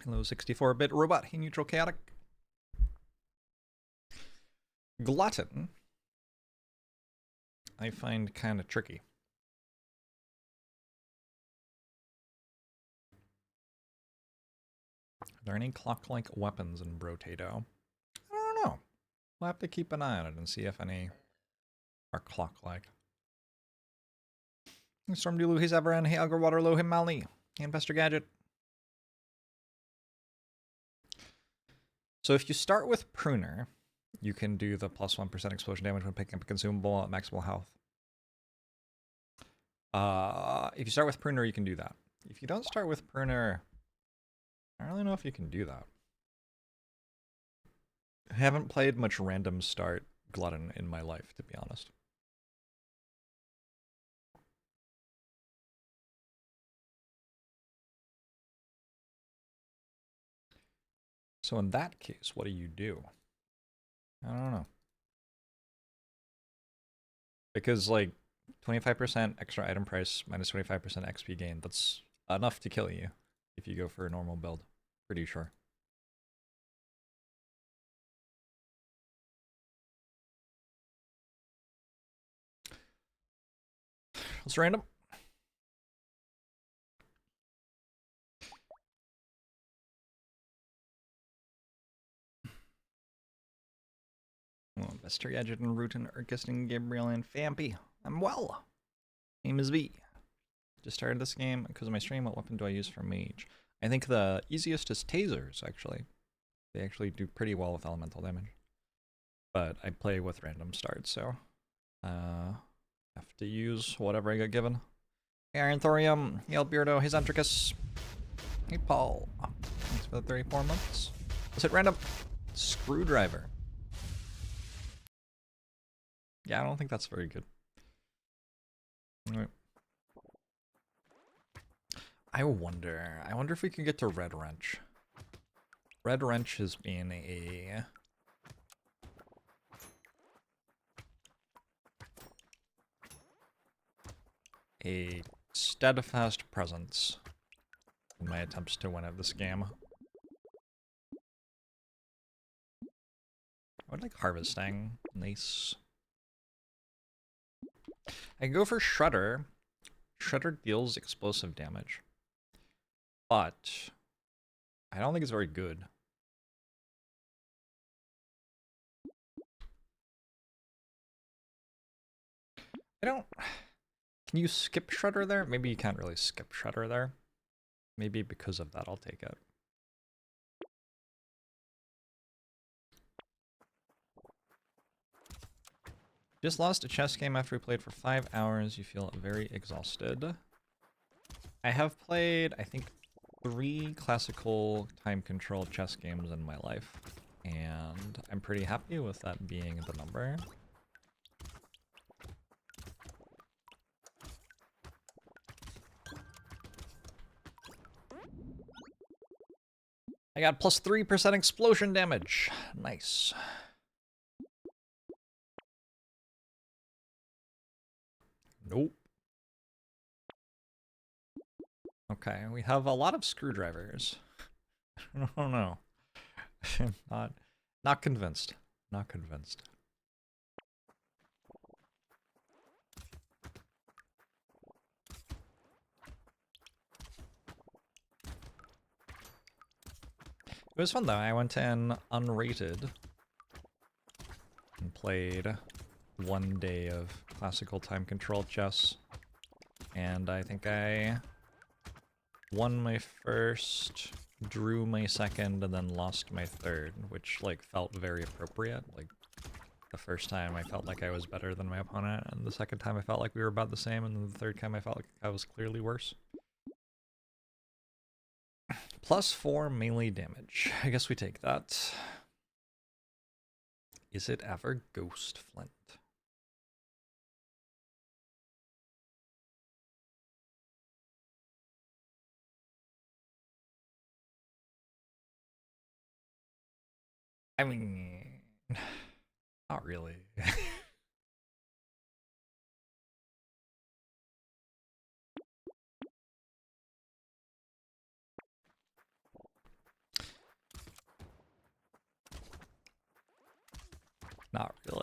Hello, 64-bit robot. Hey, neutral chaotic. Glutton, I find kind of tricky. Are there any clock-like weapons in Brotato? I don't know. We'll have to keep an eye on it and see if any are clock-like. Stormdew, he's ever in. Hey, Algar Waterloo, him Malny. Hey, Investor Gadget. So if you start with Pruner, you can do the plus 1% explosion damage when picking up a consumable at maximal health. If you start with Pruner, you can do that. If you don't start with Pruner, I don't really know if you can do that. I haven't played much random start Glutton in my life, to be honest. So in that case, what do you do? I don't know. Because, like, 25% extra item price minus 25% XP gain, that's enough to kill you if you go for a normal build. Pretty sure. It's random. Well, Mr. Gadget and Rutan, Urkiston, Gabriel, and Fampy. I'm well. Name is V. Just started this game because of my stream. What weapon do I use for mage? I think the easiest is tasers, actually. They actually do pretty well with elemental damage. But I play with random starts, so have to use whatever I get given. Hey, Iron Thorium. Hey, Albeardo. Hey, Zentricus. Hey, Paul. Thanks for the 34 months. Let's hit random. Screwdriver. Yeah, I don't think that's very good. Alright. I wonder if we can get to Red Wrench. Red Wrench has been a steadfast presence in my attempts to win at this game. I would like harvesting. Nice. I can go for Shredder. Shredder deals explosive damage. But I don't think it's very good. I don't... Can you skip Shredder there? Maybe you can't really skip Shredder there. Maybe because of that, I'll take it. Just lost a chess game after we played for 5 hours. You feel very exhausted. I have played, I think, 3 classical time-controlled chess games in my life. And I'm pretty happy with that being the number. I got plus 3% explosion damage. Nice. Nope. Okay, we have a lot of screwdrivers. I don't know. Not convinced. Not convinced. It was fun though. I went in unrated and played 1 day of classical time control chess. And I think I won my first, drew my second, and then lost my third, which like felt very appropriate. Like the first time I felt like I was better than my opponent, and the second time I felt like we were about the same, and then the third time I felt like I was clearly worse. Plus 4 melee damage. I guess we take that. Is it ever Ghost Flint? I mean, not really.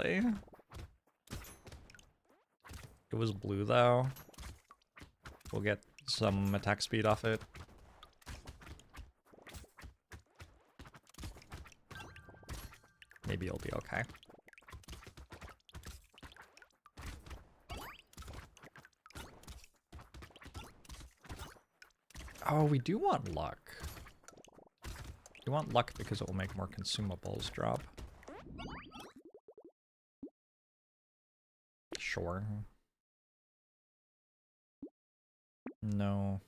Really? It was blue though. We'll get some attack speed off it. Maybe it'll be okay. Oh, we do want luck. We want luck because it will make more consumables drop. Sure. No.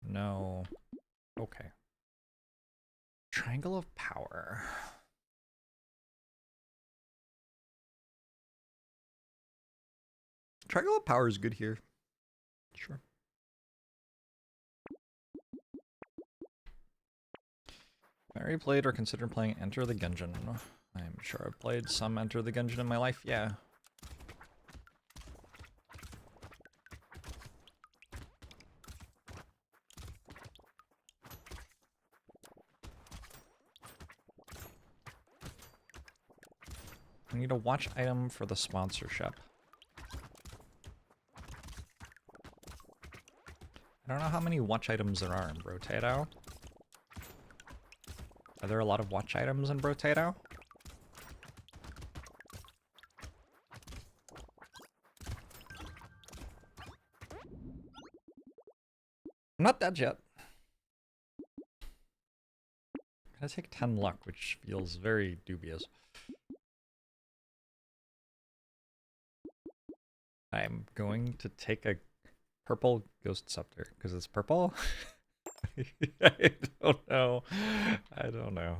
No. Okay. Triangle of Power. Triangle of Power is good here. Sure. I already played or considered playing Enter the Gungeon. I'm sure I've played some Enter the Gungeon in my life, yeah. I need a watch item for the sponsorship. I don't know how many watch items there are in Brotato. Are there a lot of watch items in Brotato? I'm not dead yet. I'm gonna take 10 luck, which feels very dubious. I'm going to take a purple ghost scepter because it's purple. I don't know. I don't know.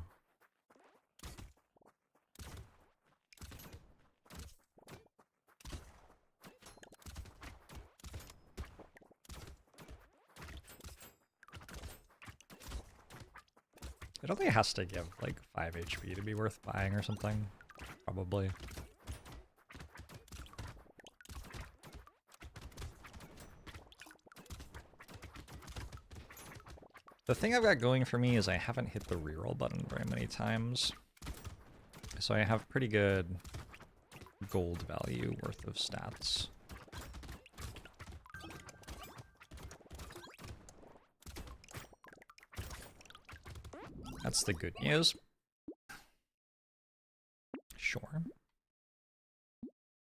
It only has to give like 5 HP to be worth buying or something. Probably. The thing I've got going for me is I haven't hit the reroll button very many times. So I have pretty good gold value worth of stats. That's the good news. Sure.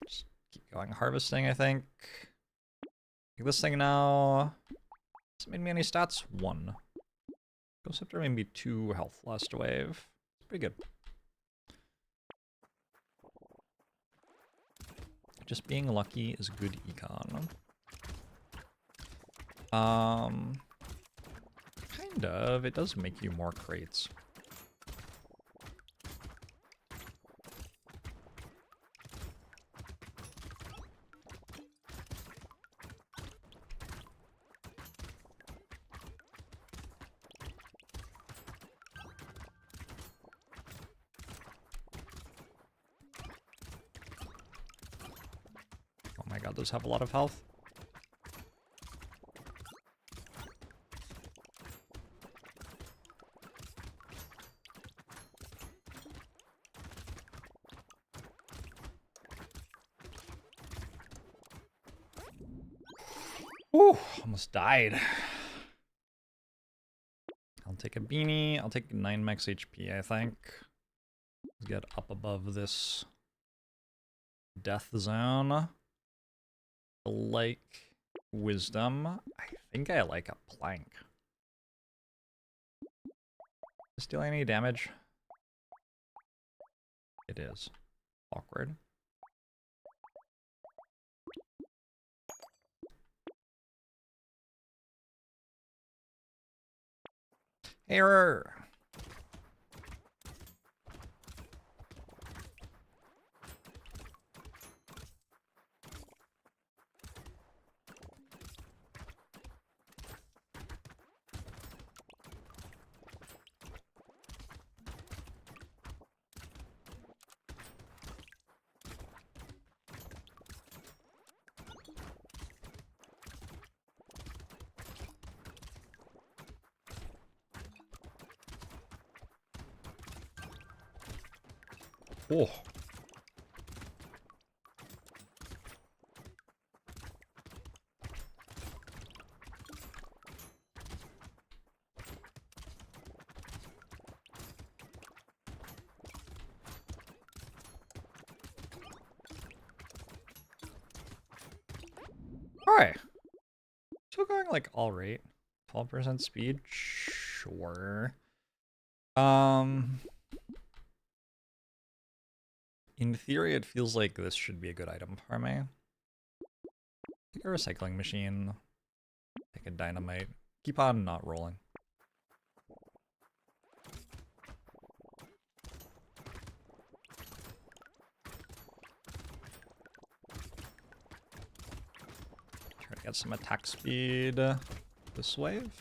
Just keep going harvesting, I think. Take this thing now. Has it made me any stats? 1. Ghost Scepter made me 2 health last wave. It's pretty good. Just being lucky is good econ. Kind of. It does make you more crates. Oh my god, those have a lot of health. Whew, almost died. I'll take a beanie. I'll take 9 max HP, I think. Let's get up above this death zone. Like wisdom. I think I like a plank. Is dealing any damage? It is. Awkward. Error! Oh. Alright. Still going like all right. 12% speed? Sure. In theory, it feels like this should be a good item for me. Take a recycling machine. Take a dynamite. Keep on not rolling. Try to get some attack speed this wave.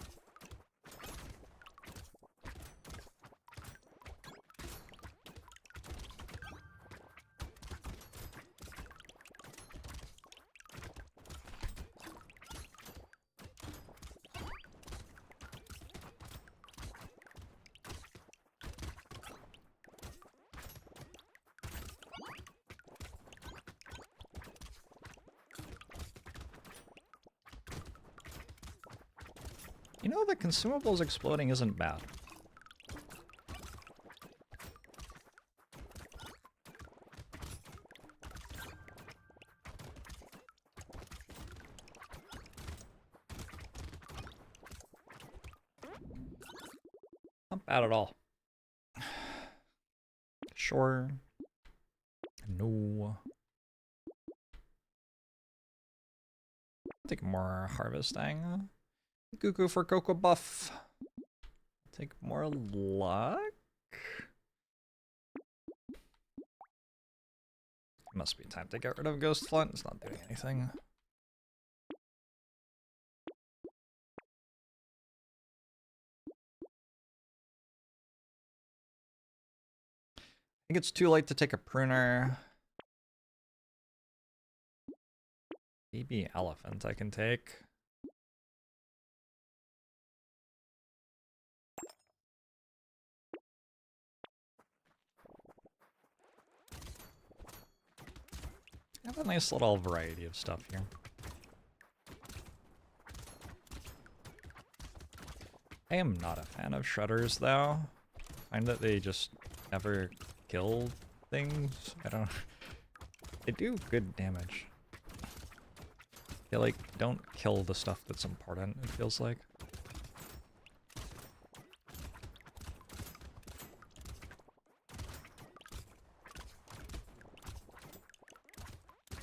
You know, the consumables exploding isn't bad. Not bad at all. Sure. No. Take more harvesting. Cuckoo for Cocoa Buff. Take more luck? Must be time to get rid of Ghost Flint. It's not doing anything. I think it's too late to take a pruner. Baby elephant I can take. I have a nice little variety of stuff here. I am not a fan of shredders though. I find that they just never kill things. I don't. They do good damage. They like don't kill the stuff that's important, it feels like.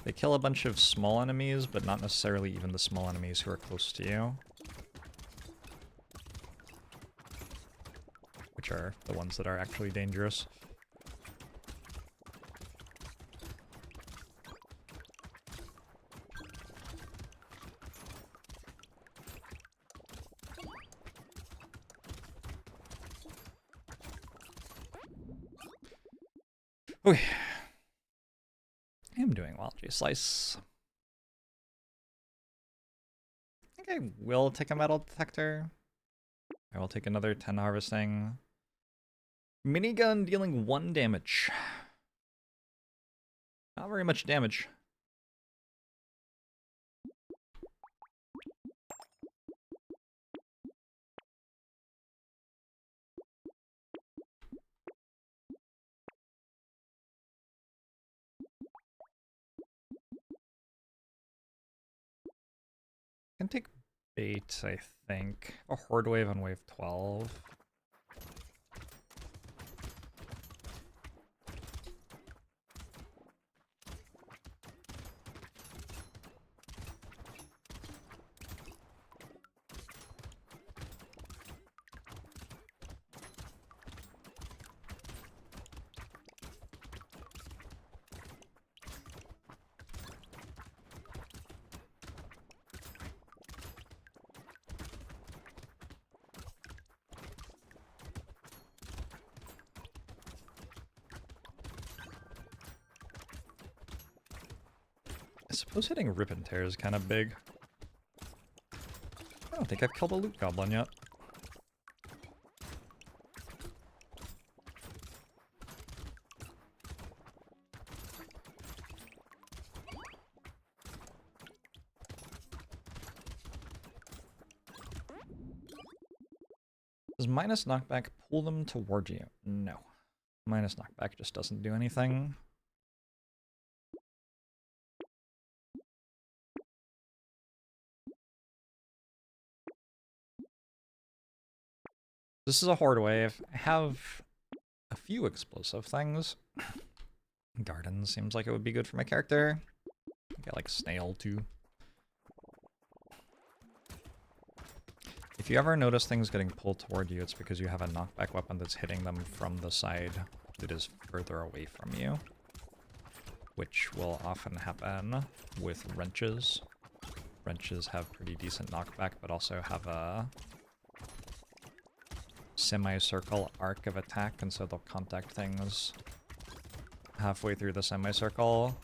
They kill a bunch of small enemies, but not necessarily even the small enemies who are close to you. Which are the ones that are actually dangerous. Okay. I am doing well, J-Slice. I think I will take a metal detector. I will take another 10 harvesting. Minigun dealing 1 damage. Not very much damage. I can take bait, I think. A horde wave on wave 12. I suppose hitting Rip and Tear is kind of big. I don't think I've killed a loot goblin yet. Does minus knockback pull them toward you? No. Minus knockback just doesn't do anything. This is a horde wave. I have a few explosive things. Garden seems like it would be good for my character. I got like snail too. If you ever notice things getting pulled toward you, it's because you have a knockback weapon that's hitting them from the side that is further away from you, which will often happen with wrenches. Wrenches have pretty decent knockback, but also have a semicircle arc of attack, and so they'll contact things halfway through the semicircle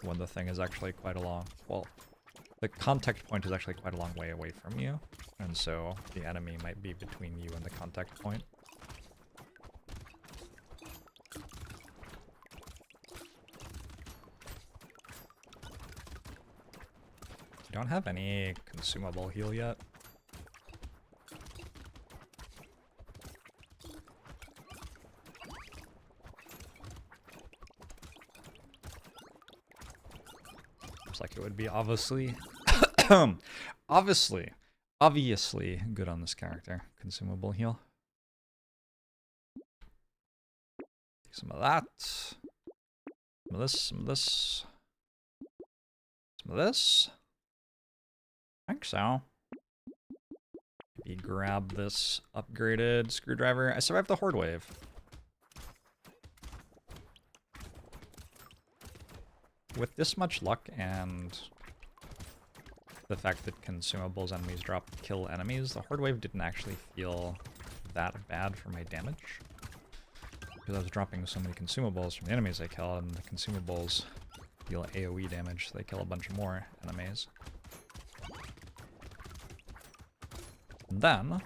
when the thing is actually quite a long, well, the contact point is actually quite a long way away from you, and so the enemy might be between you and the contact point. You don't have any consumable heal yet. Like it would be obviously obviously good on this character. Consumable heal. Take some of that. Some of this, some of this. Some of this. I think so. Maybe grab this upgraded screwdriver. I survived the horde wave. With this much luck and the fact that consumables enemies drop kill enemies, the horde wave didn't actually feel that bad for my damage. Because I was dropping so many consumables from the enemies I kill, and the consumables deal AoE damage, so they kill a bunch more enemies. And then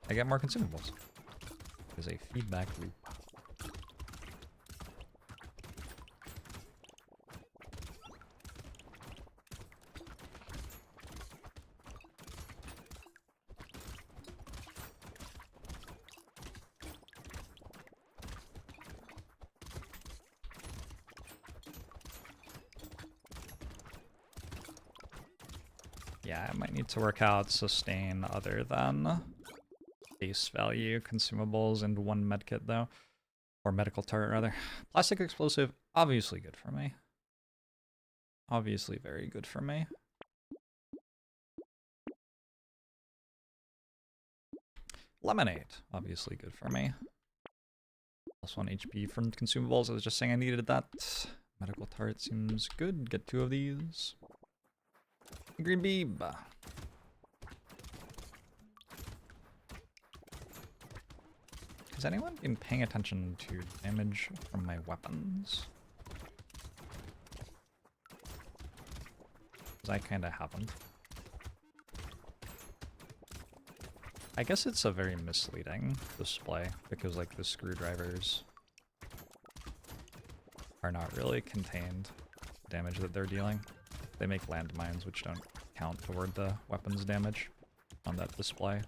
I get more consumables. There's a feedback loop. Yeah, I might need to work out sustain other than base value consumables and one medkit though. Or medical turret rather. Plastic explosive, obviously good for me. Obviously very good for me. Lemonade, obviously good for me. Plus 1 HP from consumables, I was just saying I needed that. Medical turret seems good, get 2 of these. Green beeb. Has anyone been paying attention to damage from my weapons? Because I kinda haven't. I guess it's a very misleading display, because like the screwdrivers are not really contained damage that they're dealing. They make landmines which don't count toward the weapons damage on that display.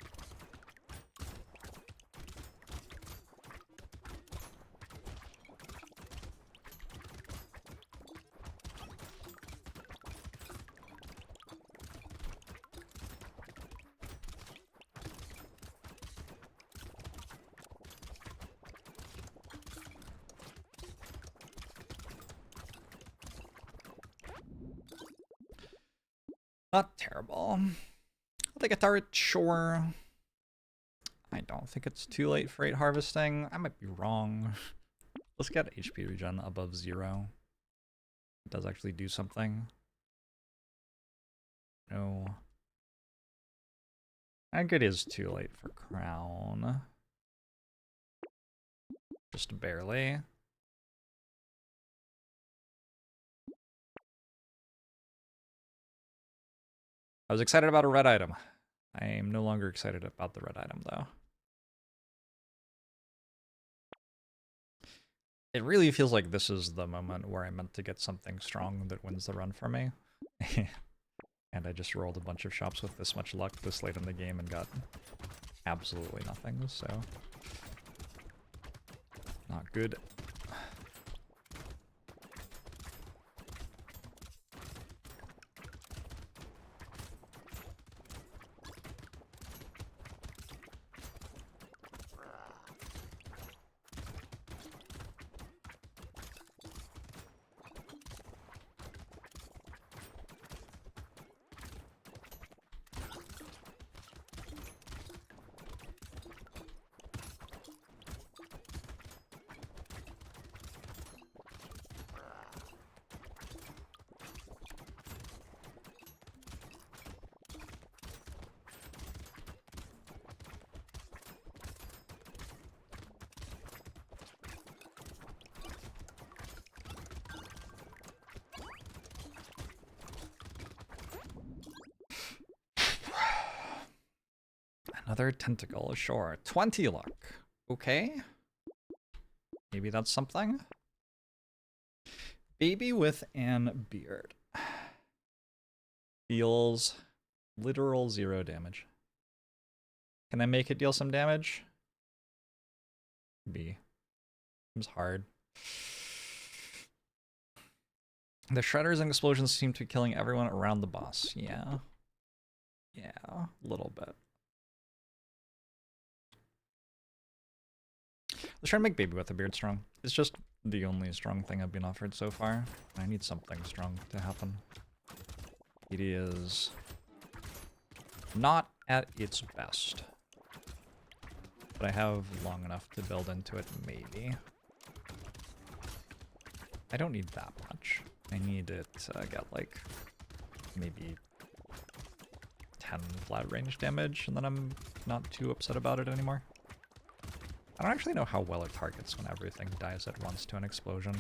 Not terrible. I'll take a turret, sure. I don't think it's too late for 8 harvesting. I might be wrong. Let's get HP regen above 0. It does actually do something. No. I think it is too late for crown. Just barely. I was excited about a red item. I am no longer excited about the red item, though. It really feels like this is the moment where I meant to get something strong that wins the run for me. And I just rolled a bunch of shops with this much luck this late in the game and got absolutely nothing, so not good. Another tentacle, sure. 20 luck. Okay. Maybe that's something. Baby with an beard. Deals literal 0 damage. Can I make it deal some damage? B. Seems hard. The shredders and explosions seem to be killing everyone around the boss. Yeah. Yeah, a little bit. Let's try to make Baby with a Beard strong. It's just the only strong thing I've been offered so far. I need something strong to happen. It is not at its best. But I have long enough to build into it, maybe. I don't need that much. I need it to get like maybe 10 flat range damage, and then I'm not too upset about it anymore. I don't actually know how well it targets when everything dies at once to an explosion.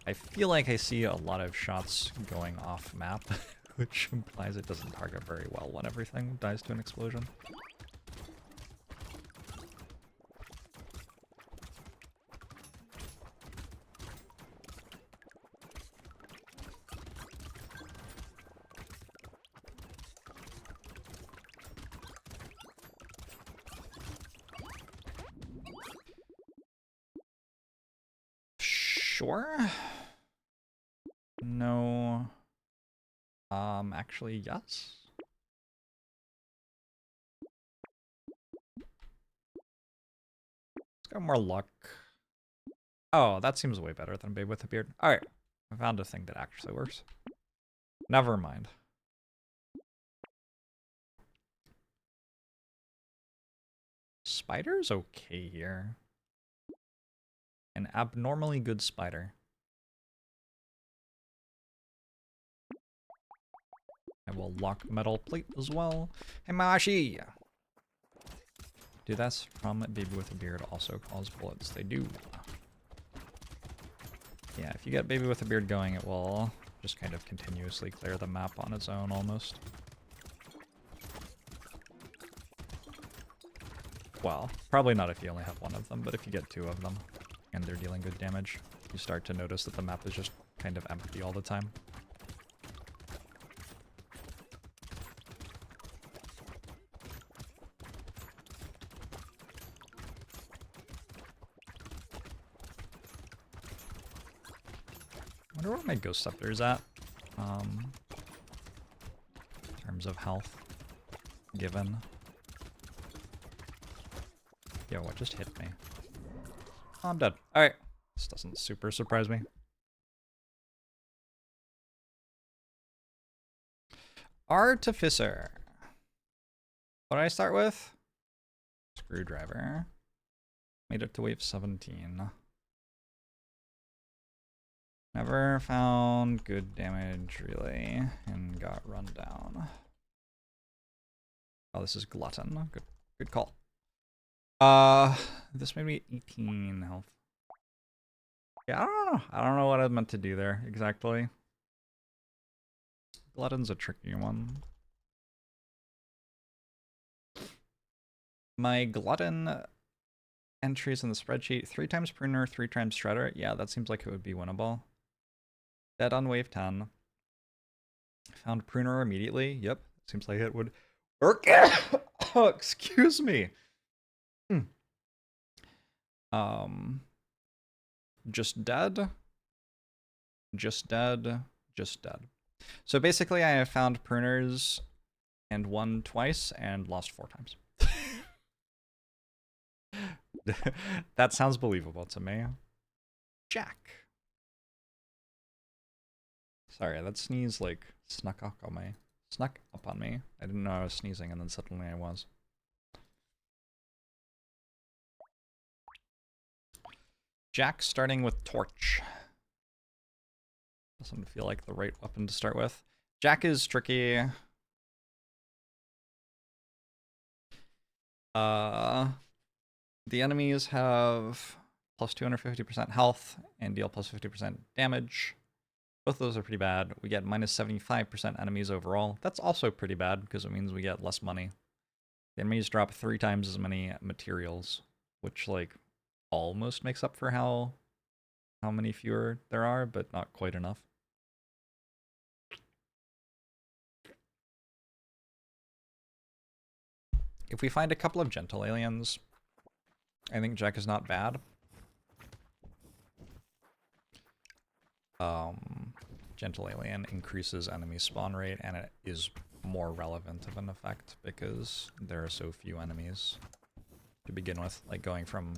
I feel like I see a lot of shots going off map, which implies it doesn't target very well when everything dies to an explosion. Sure. No. Actually, yes. Let's go more luck. Oh, that seems way better than Babe with a Beard. Alright. I found a thing that actually works. Never mind. Spider's okay here. An abnormally good spider. I will lock metal plate as well. Hey, Mashi! Do this from Baby with a Beard also cause bullets. They do. Yeah, if you get Baby with a Beard going, it will just kind of continuously clear the map on its own almost. Well, probably not if you only have one of them, but if you get 2 of them and they're dealing good damage, you start to notice that the map is just kind of empty all the time. I wonder where my Ghost Scepter is at, in terms of health, given. Yo, what just hit me? Oh, I'm dead. Alright. This doesn't super surprise me. Artificer. What did I start with? Screwdriver. Made it to wave 17. Never found good damage, really, and got run down. Oh, this is Glutton. Good call. This made me 18 health. Yeah, I don't know. I don't know what I meant to do there exactly. Glutton's a tricky one. My Glutton entries in the spreadsheet: 3 times pruner, 3 times shredder. Yeah, that seems like it would be winnable. Dead on wave 10. Found pruner immediately. Yep. Seems like it would work. Oh, excuse me. Just dead. Just dead. Just dead. So basically I have found pruners and won twice and lost 4 times. That sounds believable to me. Jack. Sorry, that sneeze like snuck up on me. I didn't know I was sneezing and then suddenly I was. Jack starting with torch. Doesn't feel like the right weapon to start with. Jack is tricky. The enemies have plus 250% health and deal plus 50% damage. Both of those are pretty bad. We get minus 75% enemies overall. That's also pretty bad because it means we get less money. The enemies drop 3 times as many materials, which like almost makes up for how many fewer there are, but not quite enough. If we find a couple of gentle aliens, I think Jack is not bad. Gentle alien increases enemy spawn rate, and it is more relevant of an effect because there are so few enemies to begin with. Like going from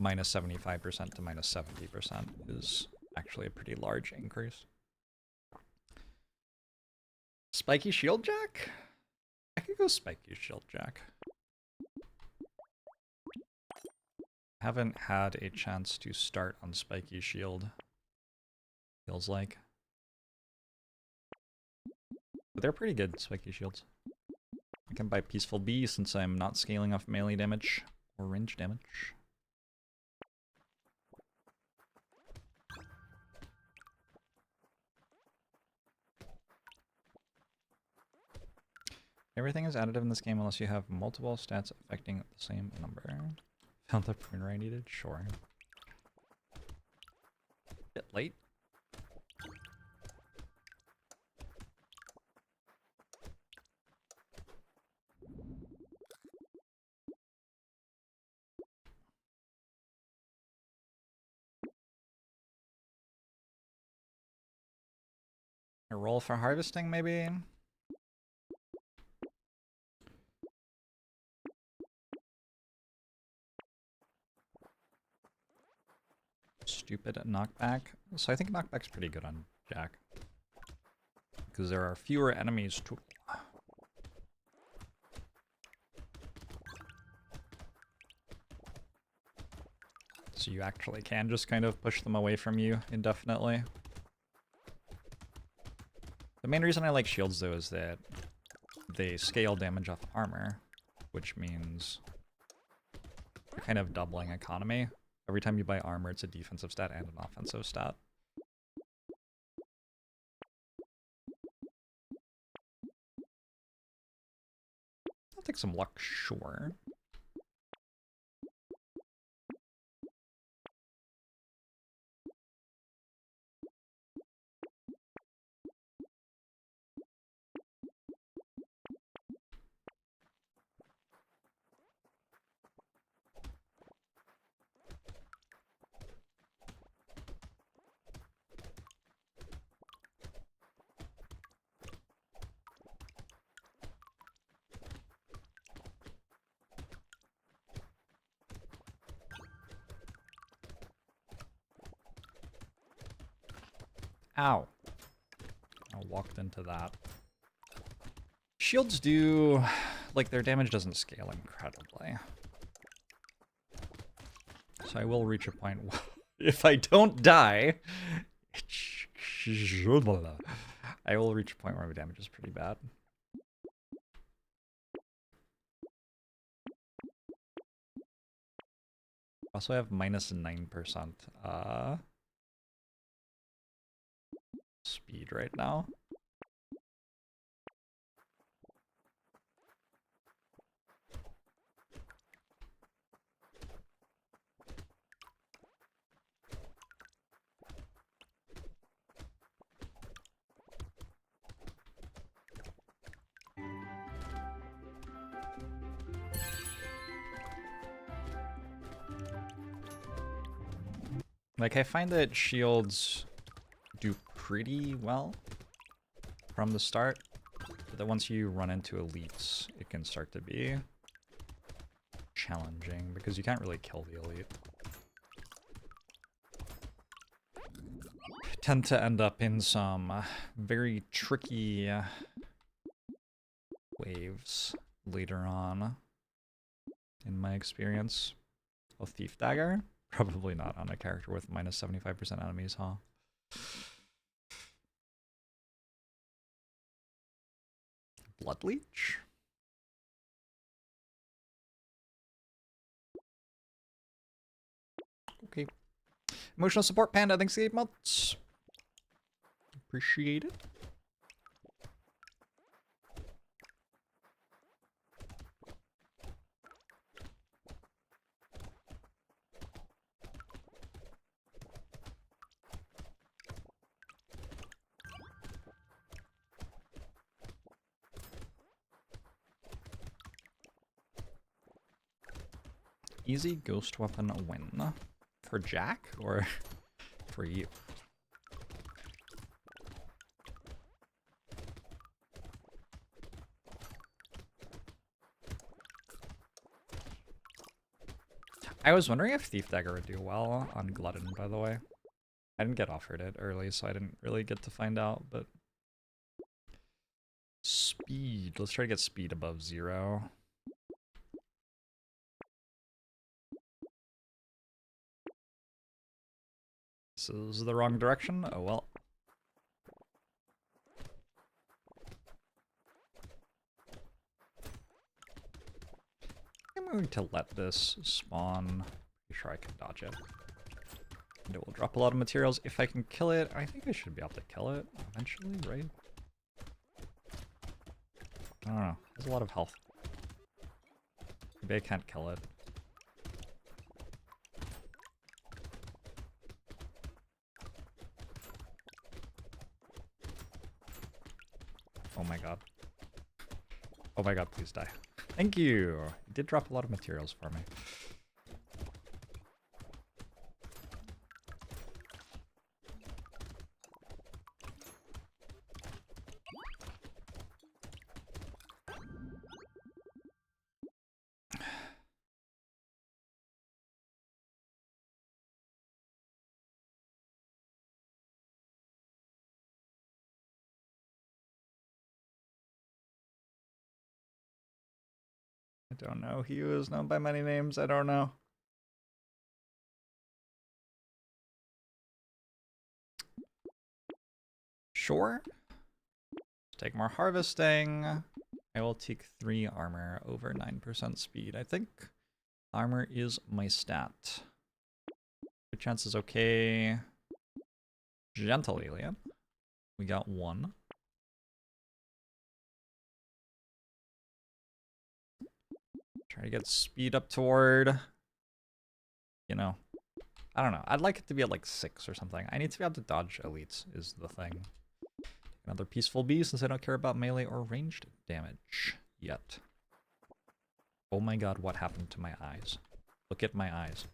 minus 75% to minus 70% is actually a pretty large increase. Spiky shield Jack? I could go spiky shield Jack. Haven't had a chance to start on spiky shield. Feels like. But they're pretty good, spiky shields. I can buy Peaceful Bee since I'm not scaling off melee damage or range damage. Everything is additive in this game unless you have multiple stats affecting the same number. Found the pruner I needed? Sure. Bit late. A roll for harvesting, maybe? Stupid knockback. So I think knockback's pretty good on Jack. Because there are fewer enemies to... So you actually can just kind of push them away from you indefinitely. The main reason I like shields, though, is that they scale damage off armor, which means you're kind of doubling economy. Every time you buy armor, it's a defensive stat and an offensive stat. I'll take some luck, sure. Ow. I walked into that. Shields do... like, their damage doesn't scale incredibly. So I will reach a point where if I don't die... I will reach a point where my damage is pretty bad. Also, I have minus 9% speed right now. Like, I find that shields do pretty well from the start, but that once you run into elites, it can start to be challenging because you can't really kill the elite. Tend to end up in some very tricky waves later on, in my experience. Oh, Thief Dagger? Probably not on a character with minus 75% enemies, huh? Blood Leech? Okay. Emotional support Panda, thanks for 8 months. Appreciate it. Easy ghost weapon win. For Jack or for you? I was wondering if Thief Dagger would do well on Glutton, by the way. I didn't get offered it early, so I didn't really get to find out, but... Speed. Let's try to get speed above 0. This is the wrong direction? Oh well. I'm going to let this spawn. Pretty sure I can dodge it. And it will drop a lot of materials. If I can kill it, I think I should be able to kill it eventually, right? I don't know. There's a lot of health. Maybe I can't kill it. Oh my god. Oh my god, please die. Thank you! You did drop a lot of materials for me. I don't know. He is known by many names. I don't know. Sure. Take more harvesting. I will take 3 armor over 9% speed. I think armor is my stat. Good chance is okay. Gentle alien. We got 1. Try to get speed up toward, you know, I don't know. I'd like it to be at like 6 or something. I need to be able to dodge elites is the thing. Another peaceful bee since I don't care about melee or ranged damage yet. Oh my god, what happened to my eyes? Look at my eyes.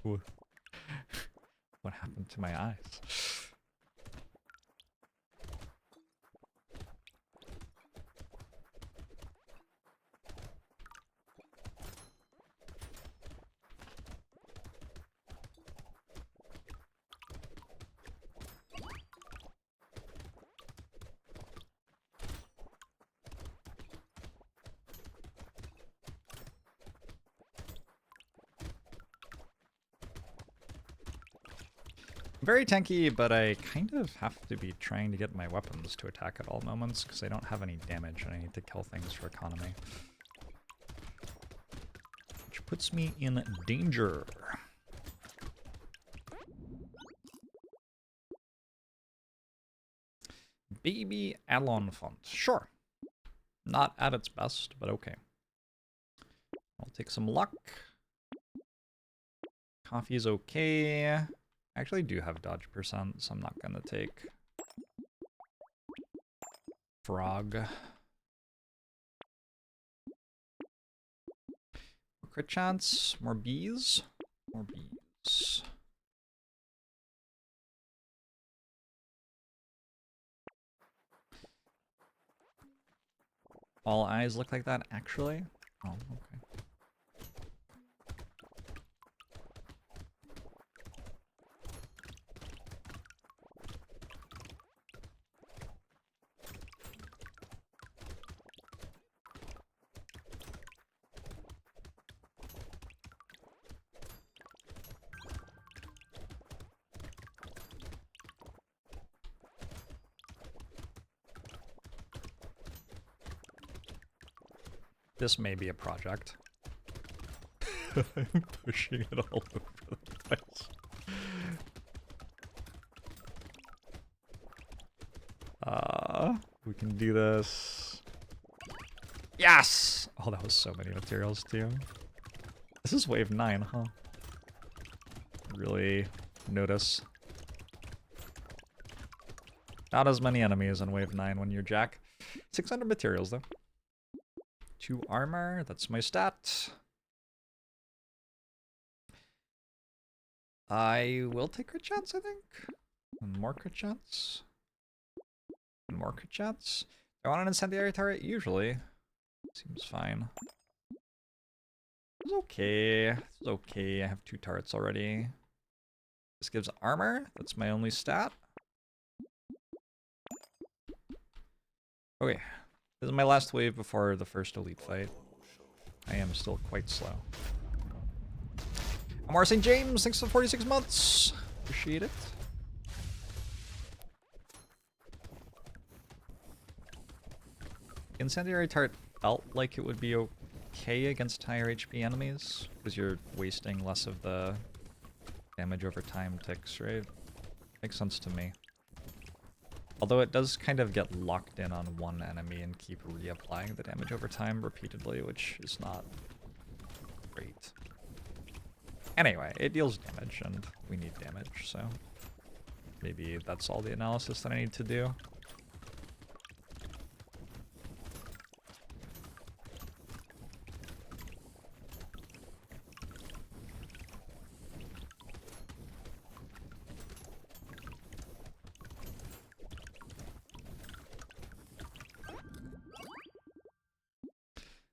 What happened to my eyes? Very tanky, but I kind of have to be trying to get my weapons to attack at all moments because I don't have any damage and I need to kill things for economy. Which puts me in danger. Baby Alon font. Sure. Not at its best, but okay. I'll take some luck. Coffee's okay. I actually do have dodge percent, so I'm not gonna take frog. We're crit chance, more bees, more bees. All eyes look like that, actually? Oh, okay. This may be a project. I'm pushing it all over the place. We can do this. Yes! Oh, that was so many materials too. This is wave 9, huh? Really notice. Not as many enemies on wave 9 when you're Jack. 600 materials though. 2 armor, that's my stat. I will take crit chance, I think. And more crit chance. And more crit chance. I want an incendiary turret, usually. Seems fine. It's okay. It's okay. I have 2 turrets already. This gives armor. That's my only stat. Okay. This is my last wave before the first elite fight. I am still quite slow. Amar St. James, thanks for 46 months. Appreciate it. Incendiary turret felt like it would be okay against higher HP enemies, because you're wasting less of the damage over time ticks, right? Makes sense to me. Although it does kind of get locked in on one enemy and keep reapplying the damage over time repeatedly, which is not great. Anyway, it deals damage, and we need damage, so maybe that's all the analysis that I need to do.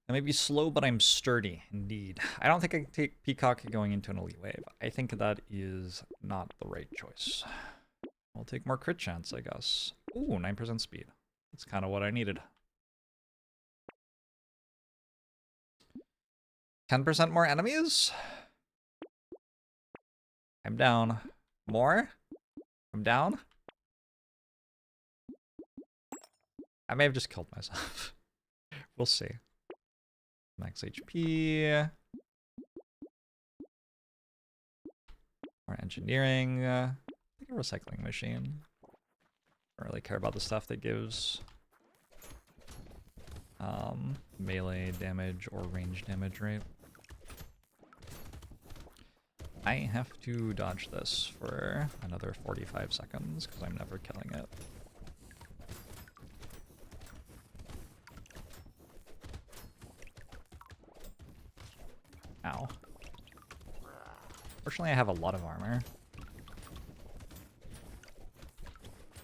I may be slow, but I'm sturdy, indeed. I don't think I can take Peacock going into an elite wave. I think that is not the right choice. I'll take more crit chance, I guess. Ooh, 9% speed. That's kind of what I needed. 10% more enemies? I'm down. More? I'm down? I may have just killed myself. We'll see. Max HP. More engineering. I think a recycling machine. Don't really care about the stuff that gives melee damage or range damage, right? I have to dodge this for another 45 seconds because I'm never killing it. Ow. Fortunately, I have a lot of armor.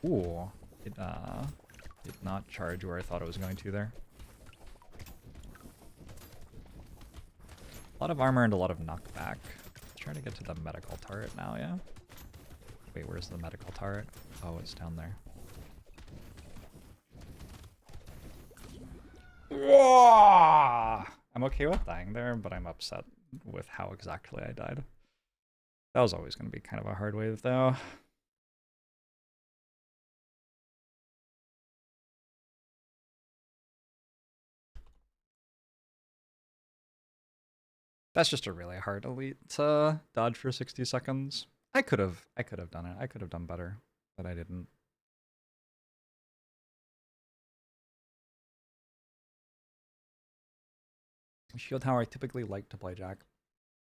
Ooh, it did not charge where I thought it was going to there. A lot of armor and a lot of knockback. Let's try to get to the medical turret now, yeah? Wait, where's the medical turret? Oh, it's down there. I'm okay with dying there, but I'm upset with how exactly I died. That was always going to be kind of a hard wave, though. That's just a really hard elite to dodge for 60 seconds. I could have done it. I could have done better, but I didn't. Shield how I typically like to play Jack.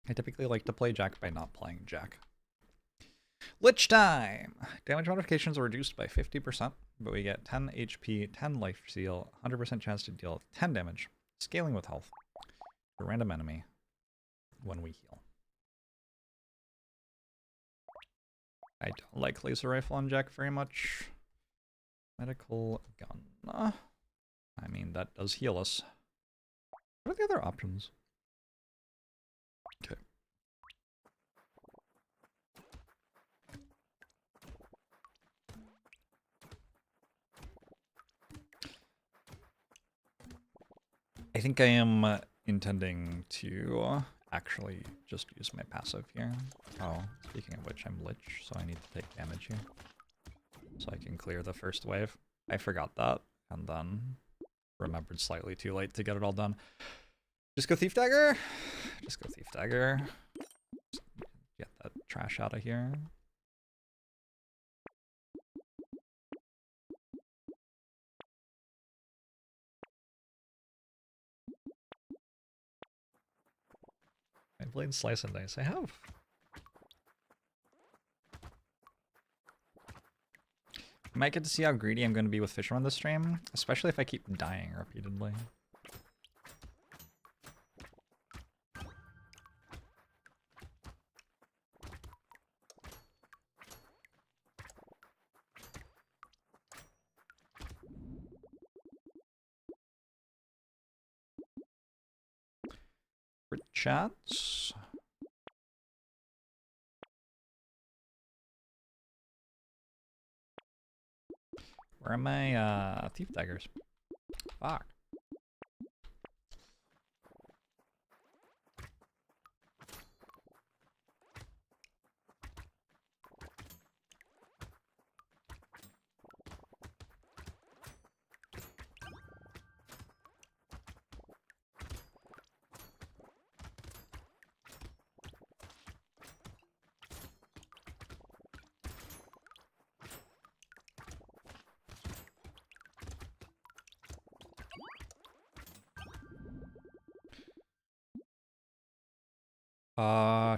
I typically like to play Jack by not playing Jack. Lich time! Damage modifications are reduced by 50%, but we get 10 HP, 10 life steal, 100% chance to deal 10 damage, scaling with health, a random enemy. when we heal. I don't like laser rifle on Jack very much. Medical gun. I mean, that does heal us. What are the other options? Okay. I think I am intending to actually just use my passive here. Oh, speaking of which, I'm Lich, so I need to take damage here. So I can clear the first wave. I forgot that, and then remembered slightly too late to get it all done. Just go Thief Dagger! Just go Thief Dagger. Just get that trash out of here. I played Slice and Dice. I have. I might get to see how greedy I'm going to be with Fisherman this stream, especially if I keep dying repeatedly. For chats. Where are my thief daggers? Fuck.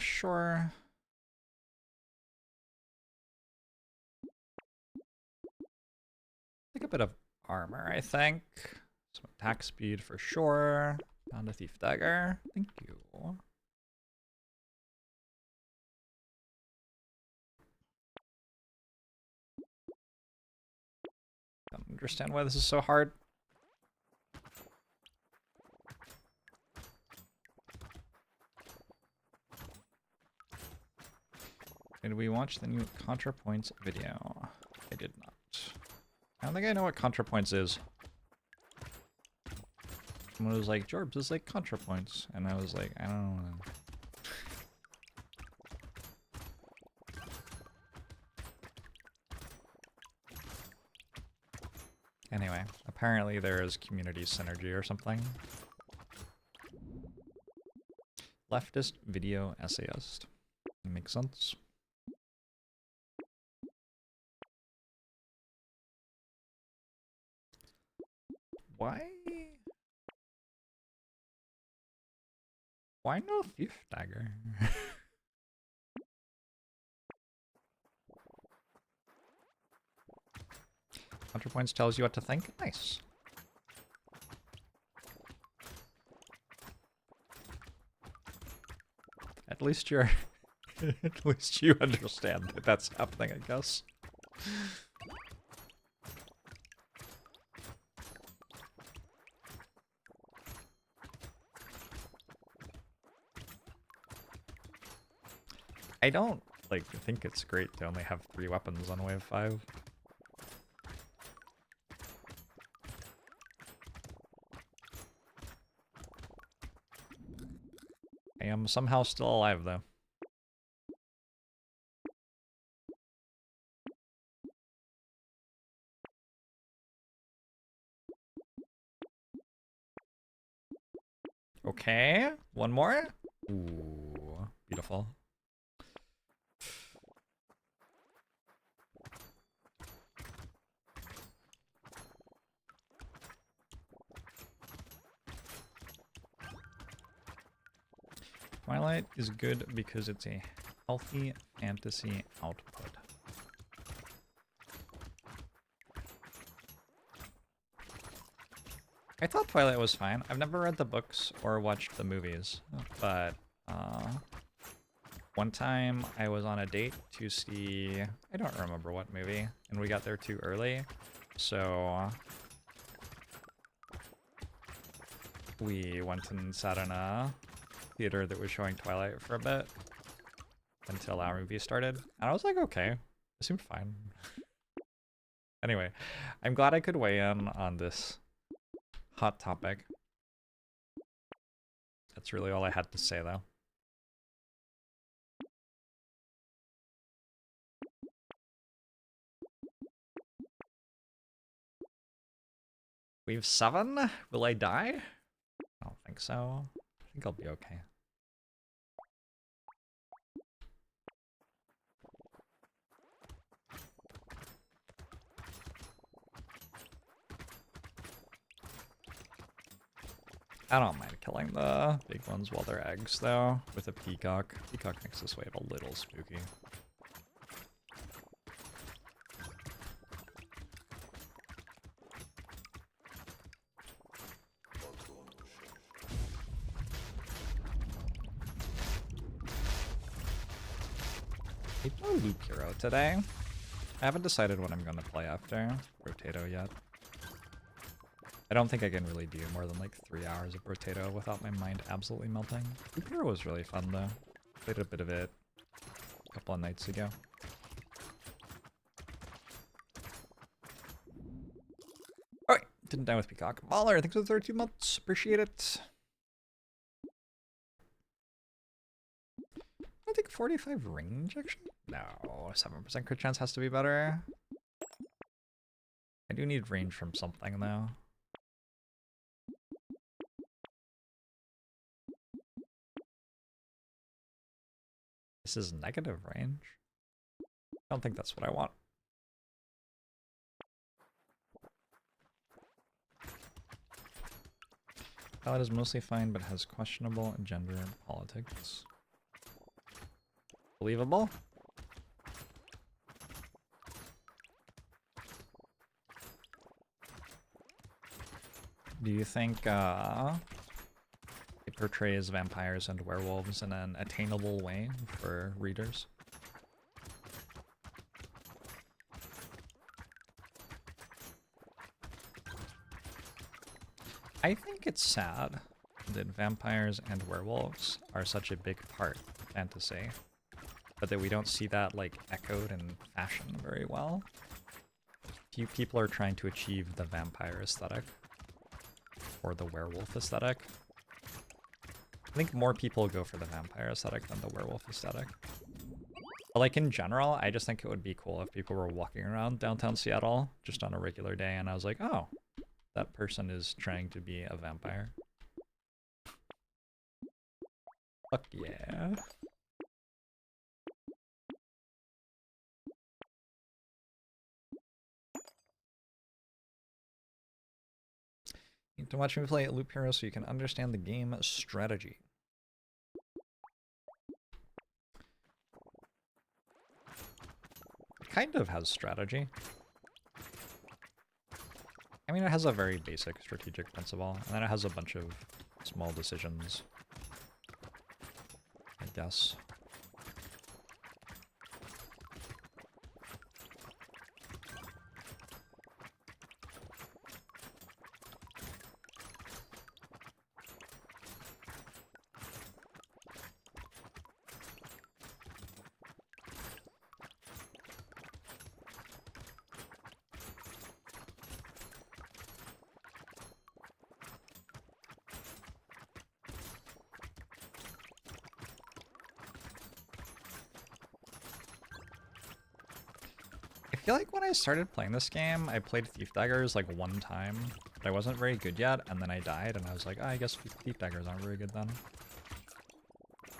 Sure. Take a bit of armor, I think. Some attack speed for sure. Found a thief dagger. Thank you. Don't understand why this is so hard. Did we watch the new ContraPoints video? I did not. I don't think I know what ContraPoints is. Someone was like, Jorbs is like ContraPoints. And I was like, I don't know. Anyway, apparently there is community synergy or something. Leftist video essayist. Makes sense. Why no thief dagger? ContraPoints tells you what to think. Nice. At least you're at least you understand that that's happening, I guess. I don't like think it's great to only have 3 weapons on wave 5. I am somehow still alive though. Okay, one more. Ooh, beautiful. Twilight is good because it's a healthy fantasy output. I thought Twilight was fine. I've never read the books or watched the movies, but One time I was on a date to see, I don't remember what movie, and we got there too early, so we went and sat in a theater that was showing Twilight for a bit until our movie started, and I was like, okay, it seemed fine. Anyway, I'm glad I could weigh in on this hot topic. That's really all I had to say, though. We have 7? Will I die? I don't think so. I think I'll be okay. I don't mind killing the big ones while they're eggs, though, with a peacock. Peacock makes this wave a little spooky. I play Loop Hero today. I haven't decided what I'm going to play after Brotato yet. I don't think I can really do more than like 3 hours of Brotato without my mind absolutely melting. Loop Hero was really fun though. Played a bit of it a couple of nights ago. Alright, didn't die with Peacock. Mahler, thanks for the 32 months. Appreciate it. I think 45 range actually? No, 7% crit chance has to be better. I do need range from something though. This is negative range. I don't think that's what I want. Palette is mostly fine, but has questionable gender and politics. Believable? Do you think it portrays vampires and werewolves in an attainable way for readers? I think it's sad that vampires and werewolves are such a big part of fantasy, but that we don't see that like echoed in fashion very well. Few people are trying to achieve the vampire aesthetic or the werewolf aesthetic. I think more people go for the vampire aesthetic than the werewolf aesthetic. But like in general, I just think it would be cool if people were walking around downtown Seattle just on a regular day and I was like, oh, that person is trying to be a vampire. Fuck yeah. You need to watch me play Loop Hero so you can understand the game strategy. It kind of has strategy. I mean, it has a very basic strategic principle, and then it has a bunch of small decisions, I guess. I feel like when I started playing this game, I played Thief Daggers like one time, but I wasn't very good yet, and then I died, and I was like, oh, I guess Thief Daggers aren't very good then.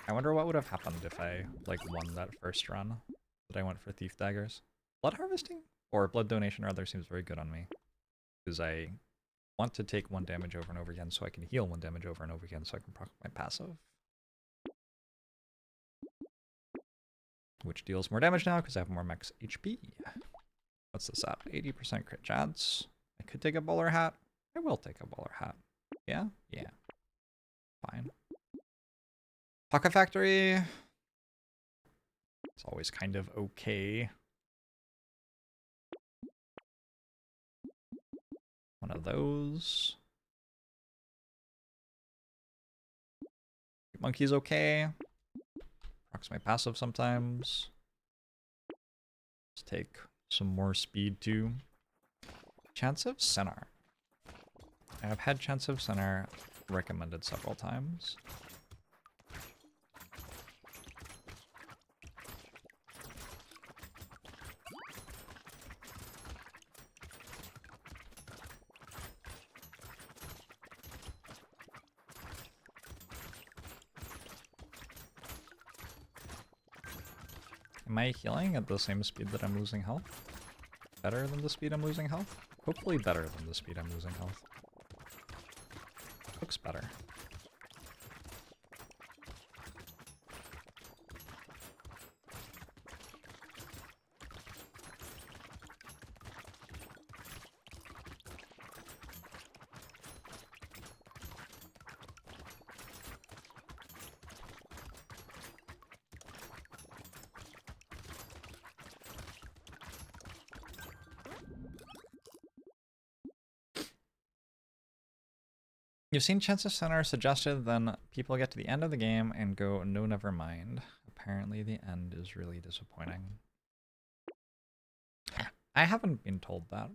I wonder what would have happened if I like won that first run that I went for Thief Daggers. Blood Harvesting or Blood Donation rather seems very good on me, because I want to take 1 damage over and over again so I can heal 1 damage over and over again so I can proc my passive. Which deals more damage now because I have more max HP. What's this at? 80% crit chance. I could take a bowler hat. I will take a bowler hat. Yeah? Yeah. Fine. Pocket Factory. It's always kind of okay. One of those. Monkey's okay. Rocks my passive sometimes. Let's take some more speed too. Chance of Center. I have had Chance of Center recommended several times. Am I healing at the same speed that I'm losing health? Better than the speed I'm losing health? Hopefully better than the speed I'm losing health. Looks better. You've seen Chance of Center suggested, then people get to the end of the game and go, no, never mind. Apparently the end is really disappointing. I haven't been told that.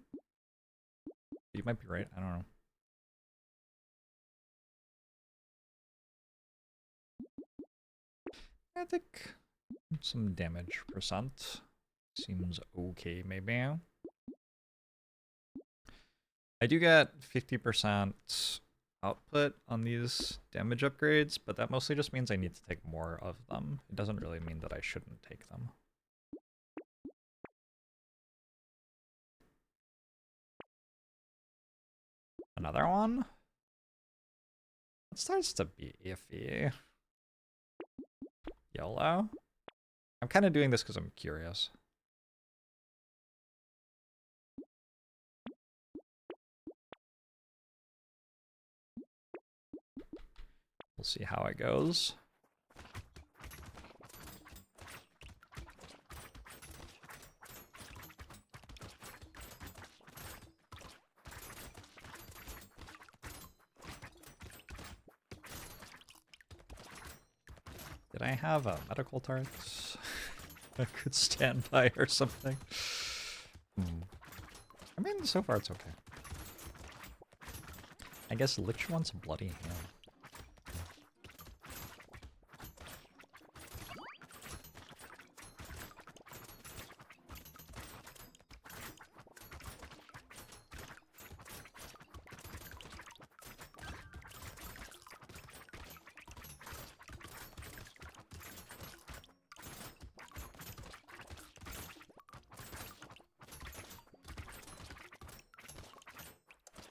You might be right, I don't know. I think some damage percent seems okay, maybe. I do get 50% output on these damage upgrades, but that mostly just means I need to take more of them. It doesn't really mean that I shouldn't take them. Another one? It starts to be iffy. YOLO? I'm kind of doing this because I'm curious. We'll see how it goes. Did I have a medical turret I could stand by or something? I mean, so far it's okay. I guess Lich wants a bloody hand.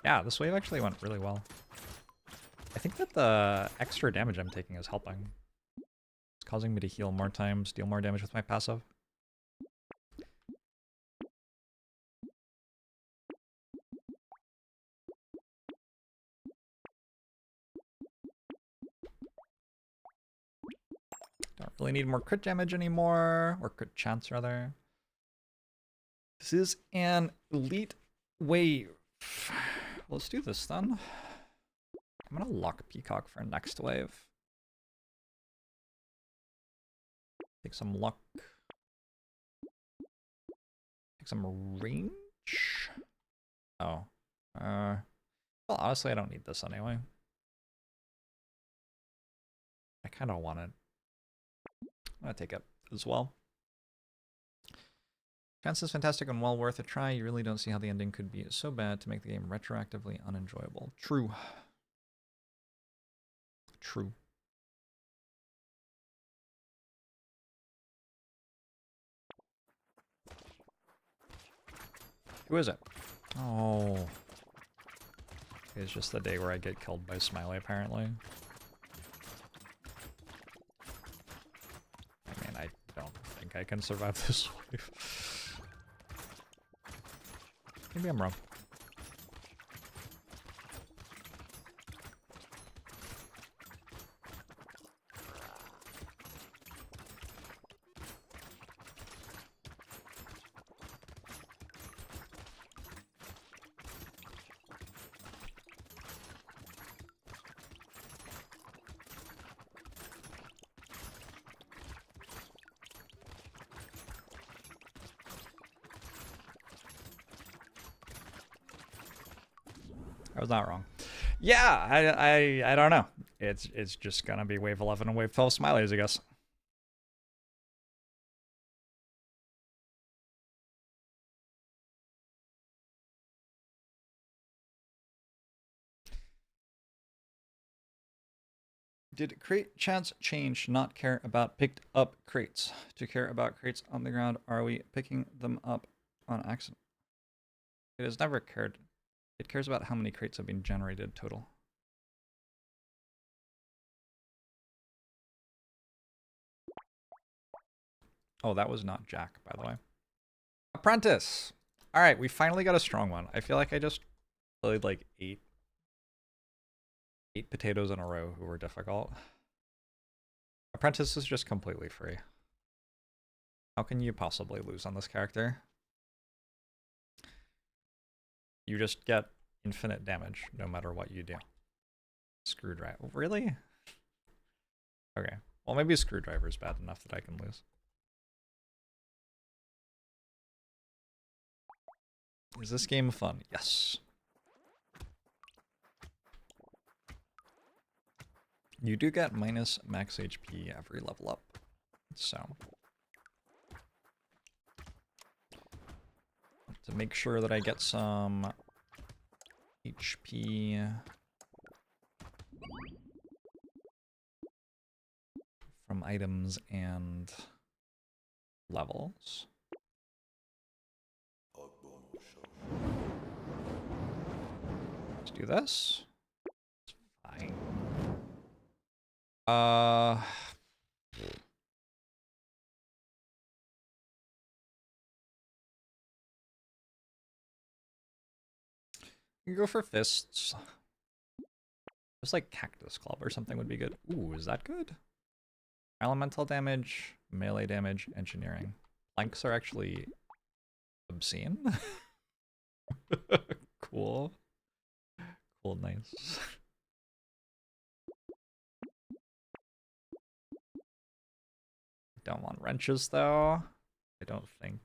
Yeah, this wave actually went really well. I think that the extra damage I'm taking is helping. It's causing me to heal more times, deal more damage with my passive. Don't really need more crit damage anymore, or crit chance rather. This is an elite wave. Let's do this then. I'm gonna lock Peacock for next wave. Take some luck. Take some range. Oh. Well, honestly, I don't need this anyway. I kind of want it. I'm gonna take it as well. Chance is fantastic and well worth a try. You really don't see how the ending could be so bad to make the game retroactively unenjoyable. True. True. Who is it? Oh. It's just the day where I get killed by Smiley, apparently. I mean, I don't think I can survive this wave. Maybe I'm wrong. I was not wrong. Yeah, I don't know. It's just gonna be wave 11 and wave 12 smileys, I guess. Did crate chance change to not care about picked up crates? To care about crates on the ground, are we picking them up on accident? It has never cared. It cares about how many crates have been generated total. Oh, that was not Jack, by the way. Apprentice! Alright, we finally got a strong one. I feel like I just played like eight potatoes in a row who were difficult. Apprentice is just completely free. How can you possibly lose on this character? You just get infinite damage no matter what you do. Screwdriver. Really? Okay. Well, maybe screwdriver is bad enough that I can lose. Is this game fun? Yes. You do get minus max HP every level up. So, to make sure that I get some HP from items and levels. Let's do this. It's fine. You can go for fists. Just like Cactus Club or something would be good. Ooh, is that good? Elemental damage, melee damage, engineering. Planks are actually obscene. Cool. Cool, nice. Don't want wrenches though. I don't think.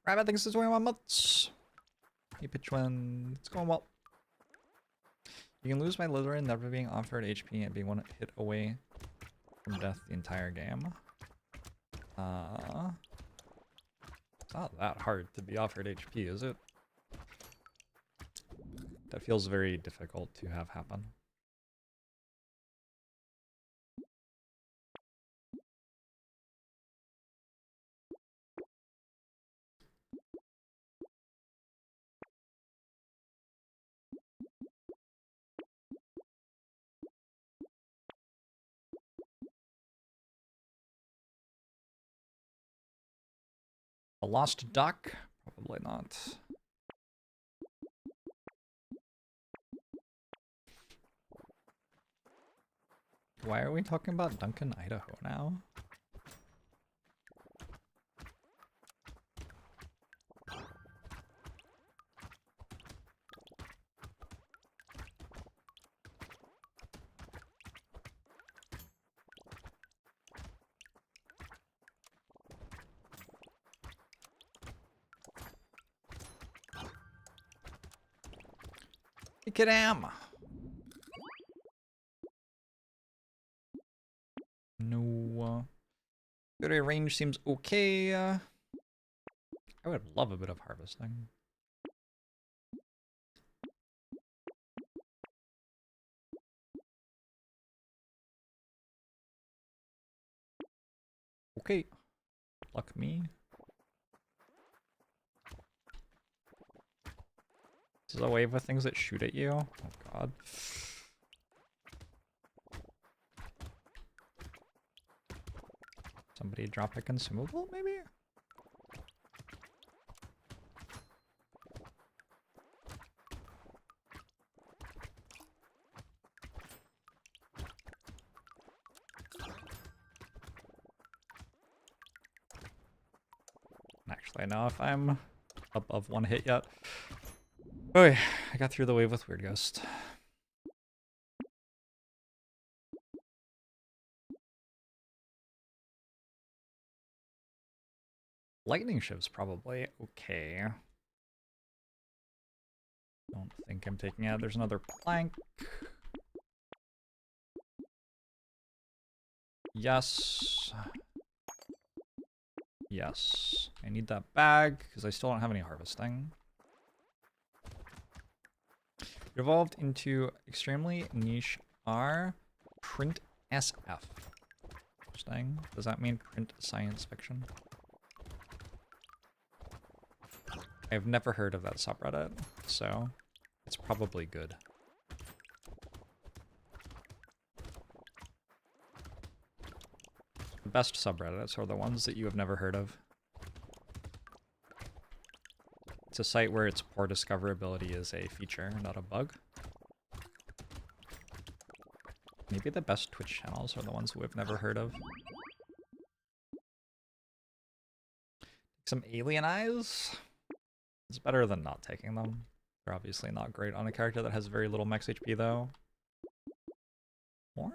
Rabbit thinks it's 21 months. Hey, pitch one. It's going well. You can lose by literally never being offered HP and being one hit away from death the entire game. It's not that hard to be offered HP, is it? That feels very difficult to have happen. A lost duck? Probably not. Why are we talking about Duncan, Idaho now? Get him! No. Good range seems okay. I would love a bit of harvesting. Okay. Luck me. This is a wave of things that shoot at you. Oh god. Somebody drop a consumable, maybe? Actually, I know if I'm above one hit yet. Okay, I got through the wave with Weird Ghost. Lightning shiv's probably okay. Don't think I'm taking out. There's another plank. Yes. Yes. I need that bag because I still don't have any harvesting. Evolved into extremely niche R. Print SF. Interesting. Does that mean print science fiction? I've never heard of that subreddit, so it's probably good. The best subreddits are the ones that you have never heard of. It's a site where its poor discoverability is a feature, not a bug. Maybe the best Twitch channels are the ones we've never heard of. Some alien eyes? It's better than not taking them. They're obviously not great on a character that has very little max HP though. More?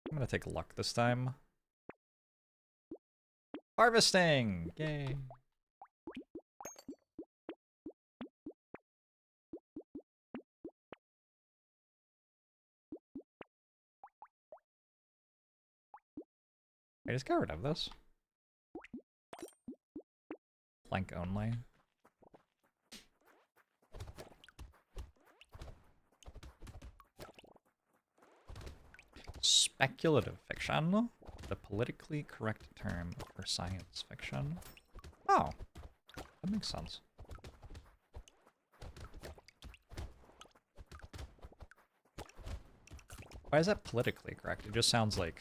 I'm gonna take luck this time. Harvesting! Yay! I just got rid of this. Plank only. Speculative fiction, the politically correct term for science fiction. Oh, that makes sense. Why is that politically correct? It just sounds like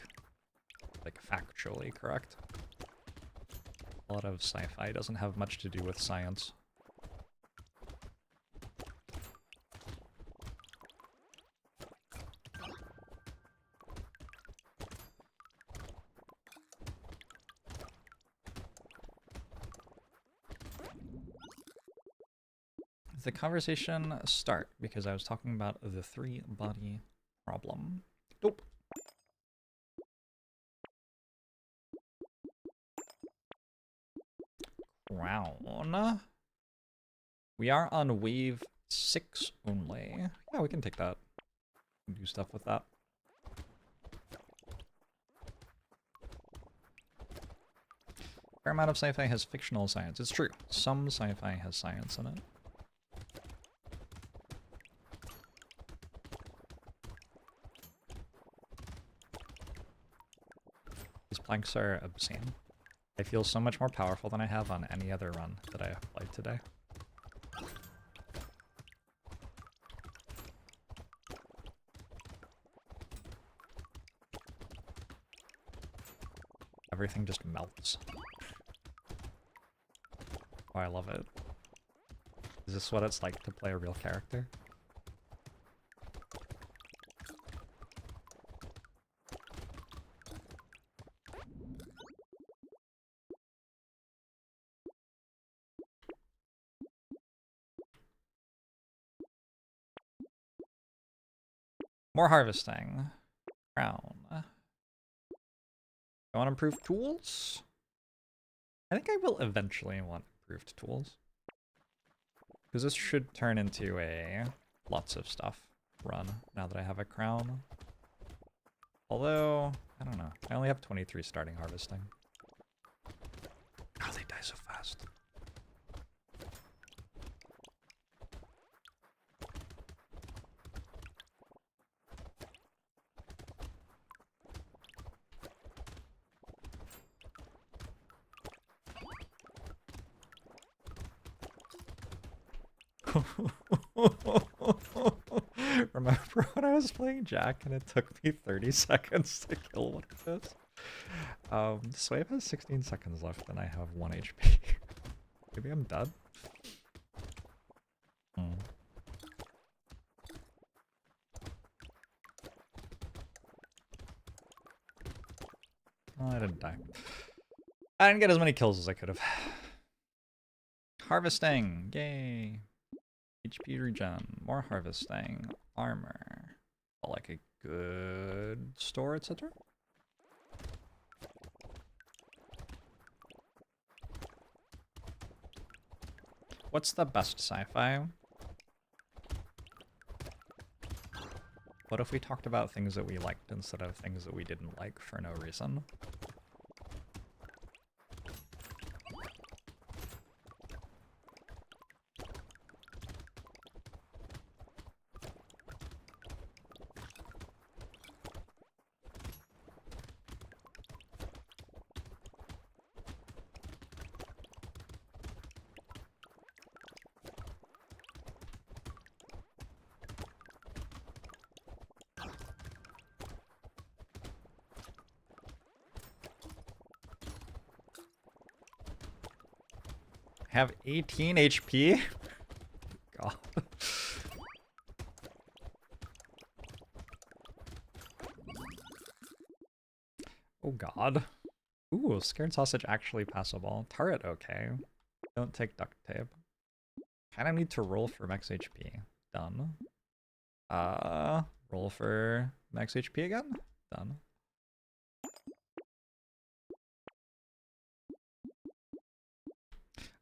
factually correct. A lot of sci-fi doesn't have much to do with science. The conversation start because I was talking about the 3-body problem. Nope. Crown. We are on wave 6 only. Yeah, we can take that. Do stuff with that. Fair amount of sci-fi has fictional science. It's true. Some sci-fi has science in it. These planks are obscene. I feel so much more powerful than I have on any other run that I have played today. Everything just melts. Oh, I love it. Is this what it's like to play a real character? More harvesting. Crown. I want improved tools? I think I will eventually want improved tools. Because this should turn into a lots of stuff run now that I have a crown. Although, I don't know. I only have 23 starting harvesting. How they die so fast. Remember when I was playing Jack and it took me 30 seconds to kill one of those? This wave has 16 seconds left and I have 1 HP. Maybe I'm dead? Oh, I didn't die. I didn't get as many kills as I could have. Harvesting! Yay! HP regen, more harvesting, armor. Like a good store, etc. What's the best sci-fi? What if we talked about things that we liked instead of things that we didn't like for no reason? Have 18 HP? God. Oh god. Ooh, scared sausage actually passable. Turret okay. Don't take duct tape. Kinda need to roll for max HP. Done. Roll for max HP again? Done.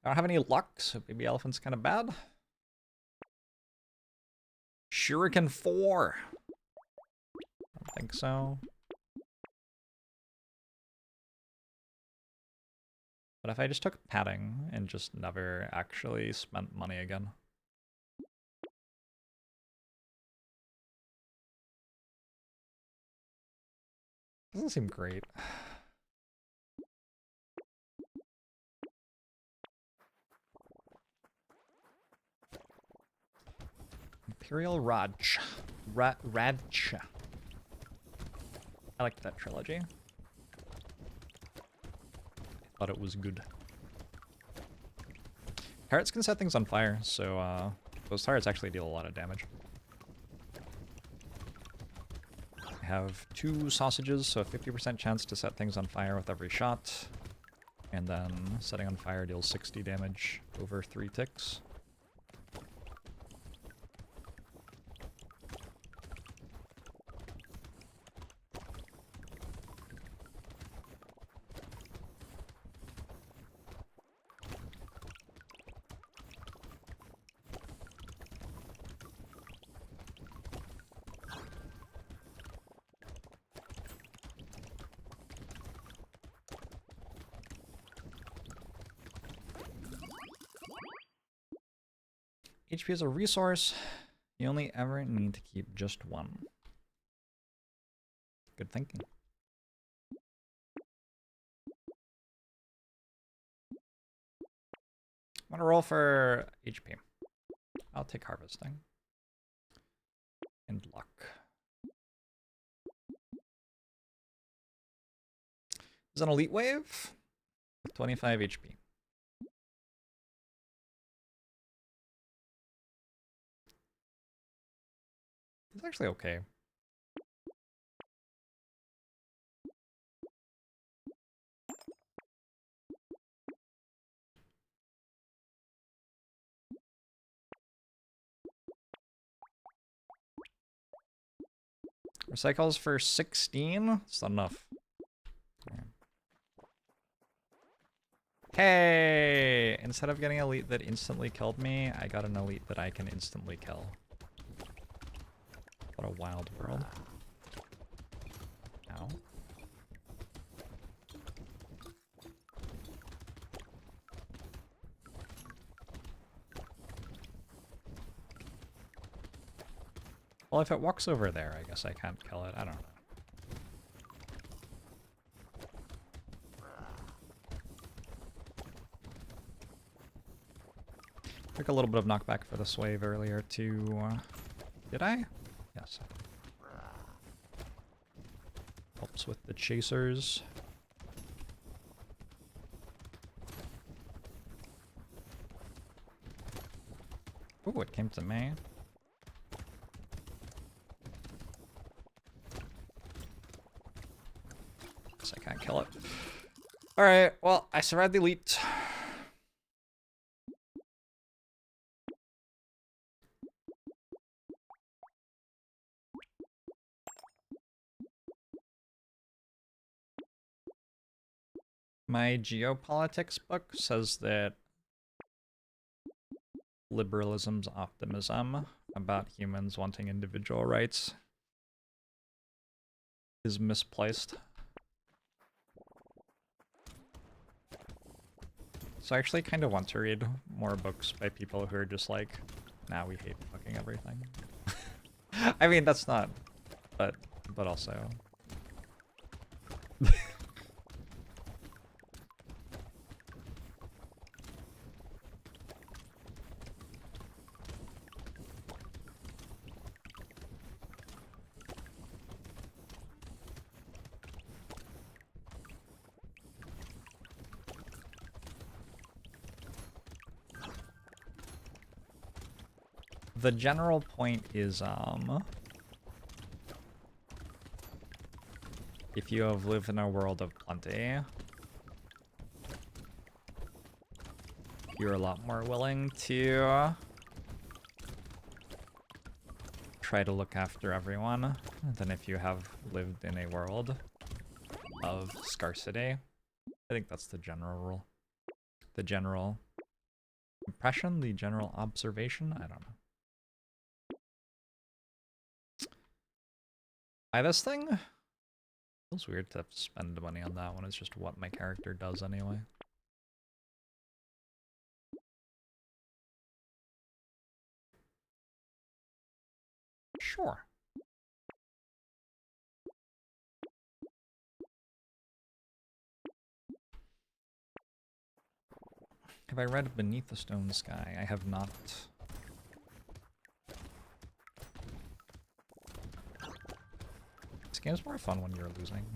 I don't have any luck, so baby elephant's kind of bad. Shuriken 4. I don't think so. But if I just took padding and just never actually spent money again. Doesn't seem great. Imperial Raj. Raj. I liked that trilogy. I thought it was good. Turrets can set things on fire, so those turrets actually deal a lot of damage. I have 2 sausages, so a 50% chance to set things on fire with every shot. And then setting on fire deals 60 damage over 3 ticks. HP is a resource. You only ever need to keep just 1. Good thinking. I'm gonna roll for HP. I'll take harvesting. And luck. Is an elite wave with 25 HP. It's actually okay. Recycles for 16? It's not enough. Hey! Instead of getting an elite that instantly killed me, I got an elite that I can instantly kill. What a wild world. Ow. Well, if it walks over there, I guess I can't kill it. I don't know. Took a little bit of knockback for this wave earlier too. Did I? Yes. Helps with the chasers. Ooh, it came to me. Guess I can't kill it. Alright, well, I survived the elite. My geopolitics book says that liberalism's optimism about humans wanting individual rights is misplaced. So I actually kind of want to read more books by people who are just like, nah, we hate fucking everything. I mean, that's not, but also. The general point is, if you have lived in a world of plenty, you're a lot more willing to try to look after everyone than if you have lived in a world of scarcity. I think that's the general rule. The general impression, the general observation, I don't know. Buy this thing? Feels weird to have to spend money on that one. It's just what my character does anyway. Sure. Have I read Beneath the Stone Sky? I have not. This game's more fun when you're losing.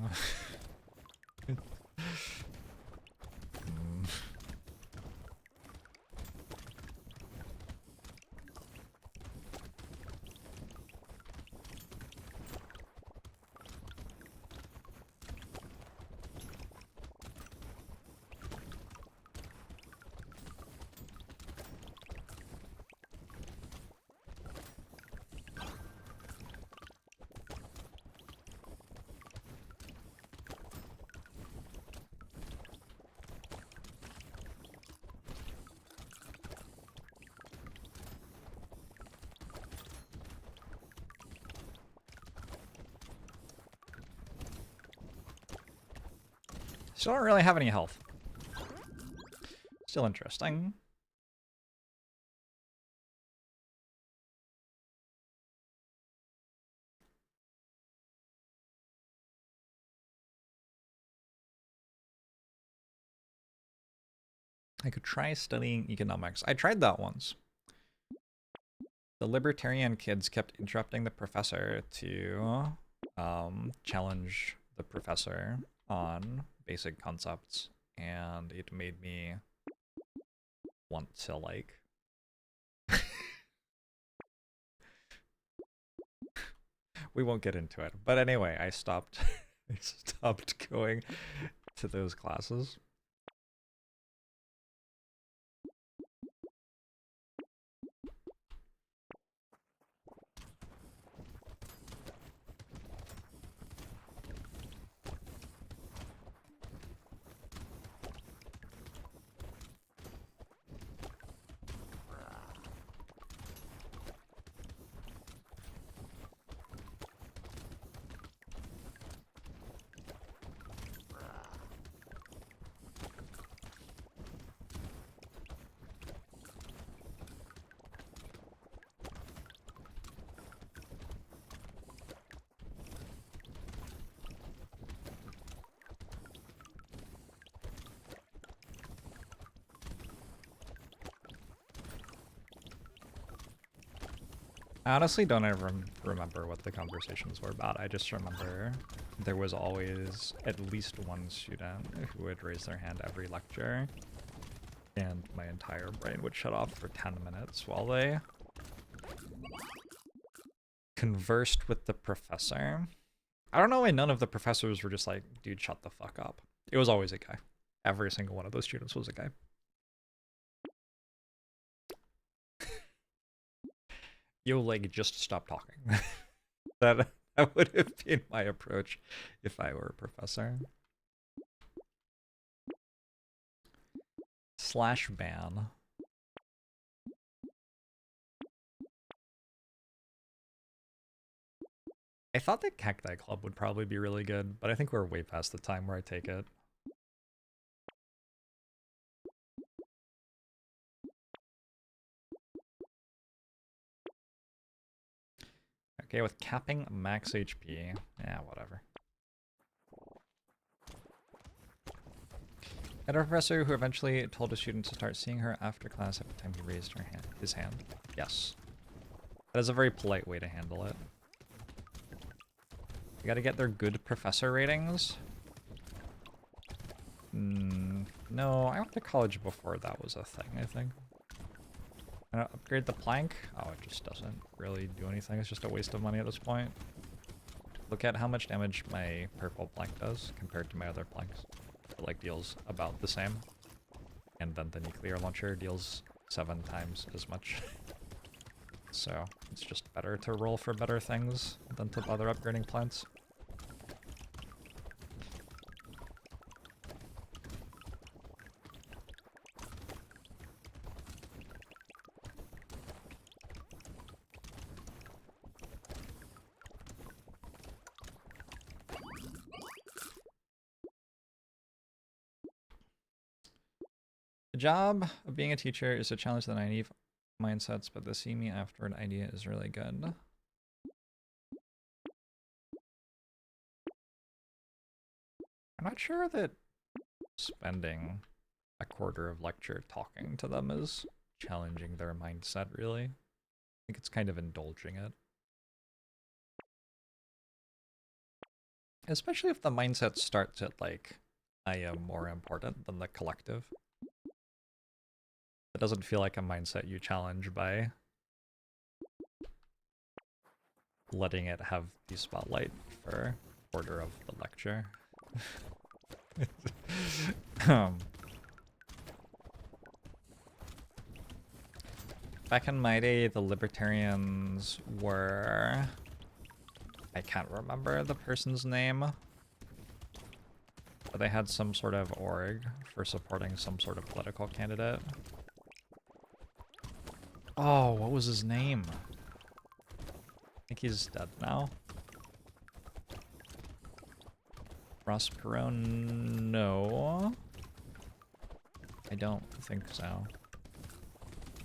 Still don't really have any health. Still interesting. I could try studying economics. I tried that once. The libertarian kids kept interrupting the professor to challenge the professor on basic concepts, and it made me want to, like... We won't get into it. But anyway, I stopped going to those classes. I honestly don't ever remember what the conversations were about. I just remember there was always at least one student who would raise their hand every lecture, and my entire brain would shut off for 10 minutes while they conversed with the professor. I don't know why none of the professors were just like, dude, shut the fuck up. It was always a guy. Every single one of those students was a guy. Yo, like, just stop talking. That would have been my approach if I were a professor. /ban. I thought the Cacti Club would probably be really good, but I think we're way past the time where I take it. Okay, with capping max HP. Yeah, whatever. I had a professor who eventually told a student to start seeing her after class every time he raised his hand. Yes. That is a very polite way to handle it. You gotta get their good professor ratings. No, I went to college before that was a thing, I think. Upgrade the plank? Oh, it just doesn't really do anything. It's just a waste of money at this point. Look at how much damage my purple plank does compared to my other planks. It like deals about the same. And then the nuclear launcher deals 7 times as much. So it's just better to roll for better things than to bother upgrading plants. The job of being a teacher is to challenge the naive mindsets, but the see me afterward idea is really good. I'm not sure that spending a quarter of lecture talking to them is challenging their mindset, really. I think it's kind of indulging it. Especially if the mindset starts at like, I am more important than the collective. It doesn't feel like a mindset you challenge by letting it have the spotlight for a quarter of the lecture. Back in my day, the libertarians were... I can't remember the person's name. But they had some sort of org for supporting some sort of political candidate. Oh, what was his name? I think he's dead now. Ross Perot? No. I don't think so.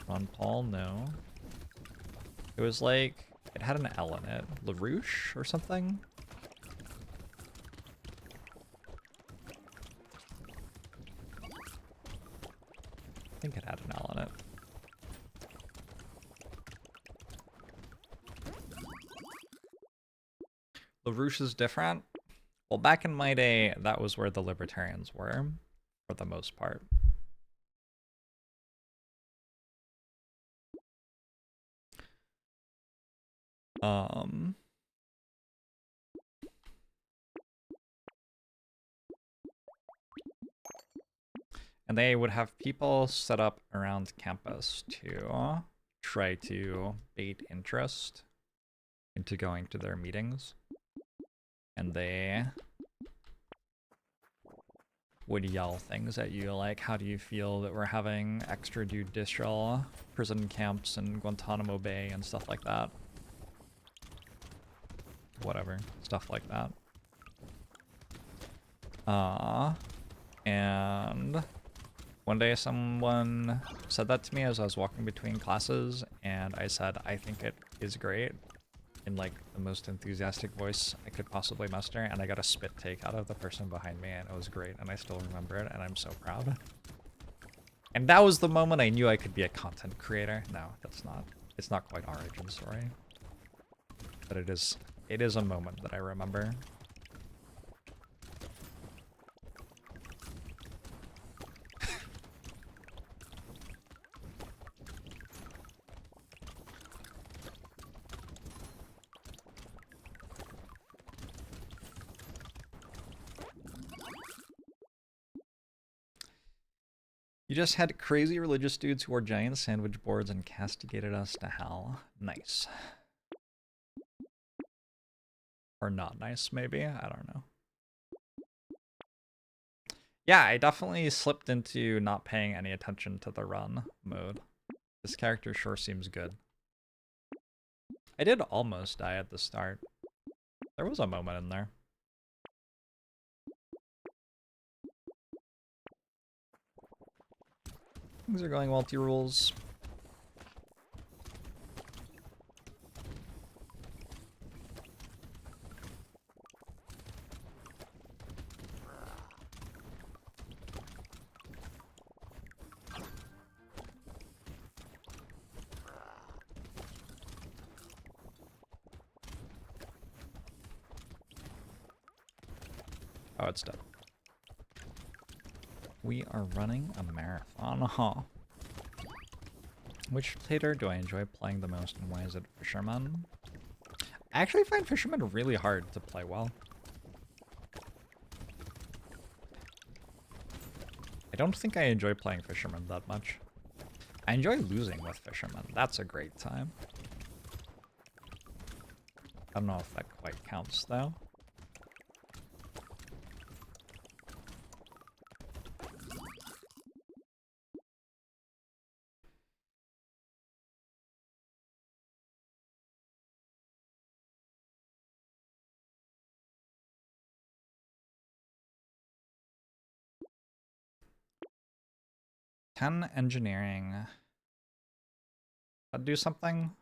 Ron Paul? No. It was like, it had an L in it. LaRouche or something? I think it had an L in it. LaRouche is different? Well, back in my day, that was where the libertarians were, for the most part. And they would have people set up around campus to try to bait interest into going to their meetings. And they would yell things at you like, how do you feel that we're having extrajudicial prison camps in Guantanamo Bay and stuff like that? Whatever, stuff like that. And one day someone said that to me as I was walking between classes, and I said, I think it is great, in like the most enthusiastic voice I could possibly muster, and I got a spit take out of the person behind me, and it was great, and I still remember it, and I'm so proud. And that was the moment I knew I could be a content creator. No, that's not. It's not quite origin story. But it is a moment that I remember. You just had crazy religious dudes who wore giant sandwich boards and castigated us to hell. Nice. Or not nice, maybe? I don't know. Yeah, I definitely slipped into not paying any attention to the run mode. This character sure seems good. I did almost die at the start. There was a moment in there. Things are going well, T-Rules. Oh, it's dead. We are running a marathon, huh? Which player do I enjoy playing the most, and why is it Fisherman? I actually find Fisherman really hard to play well. I don't think I enjoy playing Fisherman that much. I enjoy losing with Fisherman. That's a great time. I don't know if that quite counts, though. Engineering. I'd do something?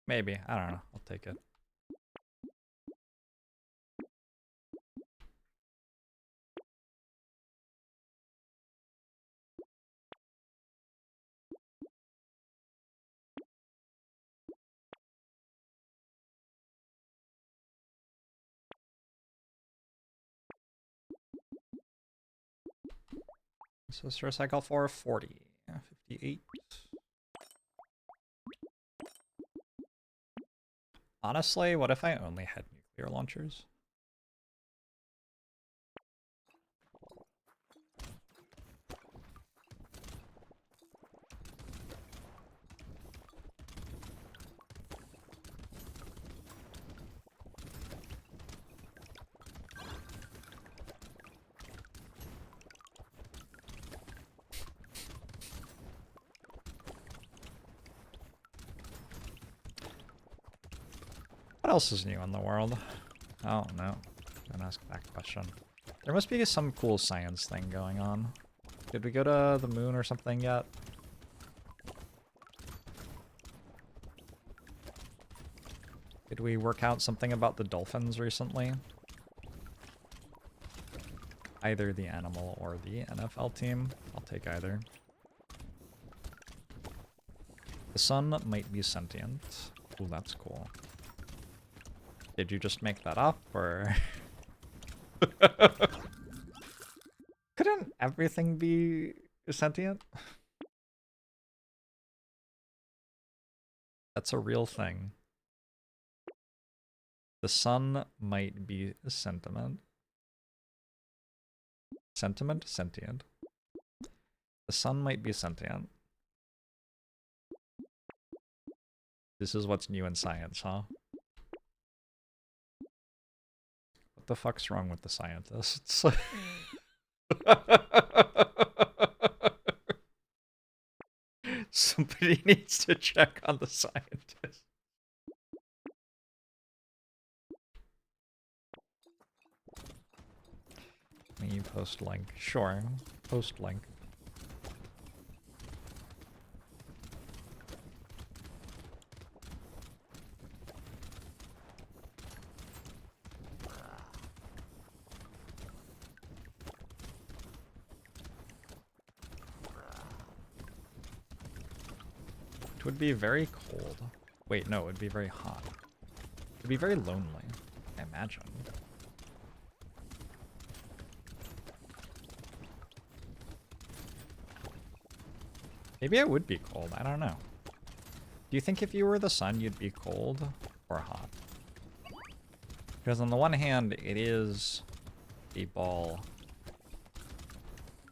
Maybe. I don't know. I'll take it. So this for cycle 4, 40. 58. Honestly, what if I only had nuclear launchers? What else is new in the world? Oh, no. Don't ask that question. There must be some cool science thing going on. Did we go to the moon or something yet? Did we work out something about the dolphins recently? Either the animal or the NFL team. I'll take either. The sun might be sentient. Ooh, that's cool. Did you just make that up, or...? Couldn't everything be sentient? That's a real thing. The sun might be sentiment. Sentiment? Sentient. The sun might be sentient. This is what's new in science, huh? What the fuck's wrong with the scientists? Somebody needs to check on the scientists. Me post link. Sure. Post link. It would be very cold. Wait, no, it would be very hot. It would be very lonely, I imagine. Maybe I would be cold, I don't know. Do you think if you were the sun, you'd be cold or hot? Because on the one hand, it is a ball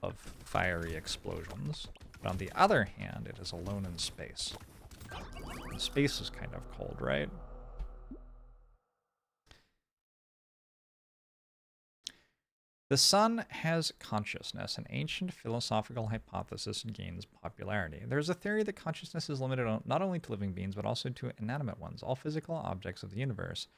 of fiery explosions. But on the other hand, it is alone in space. And space is kind of cold, right? The sun has consciousness, an ancient philosophical hypothesis gains popularity. There is a theory that consciousness is limited not only to living beings, but also to inanimate ones. All physical objects of the universe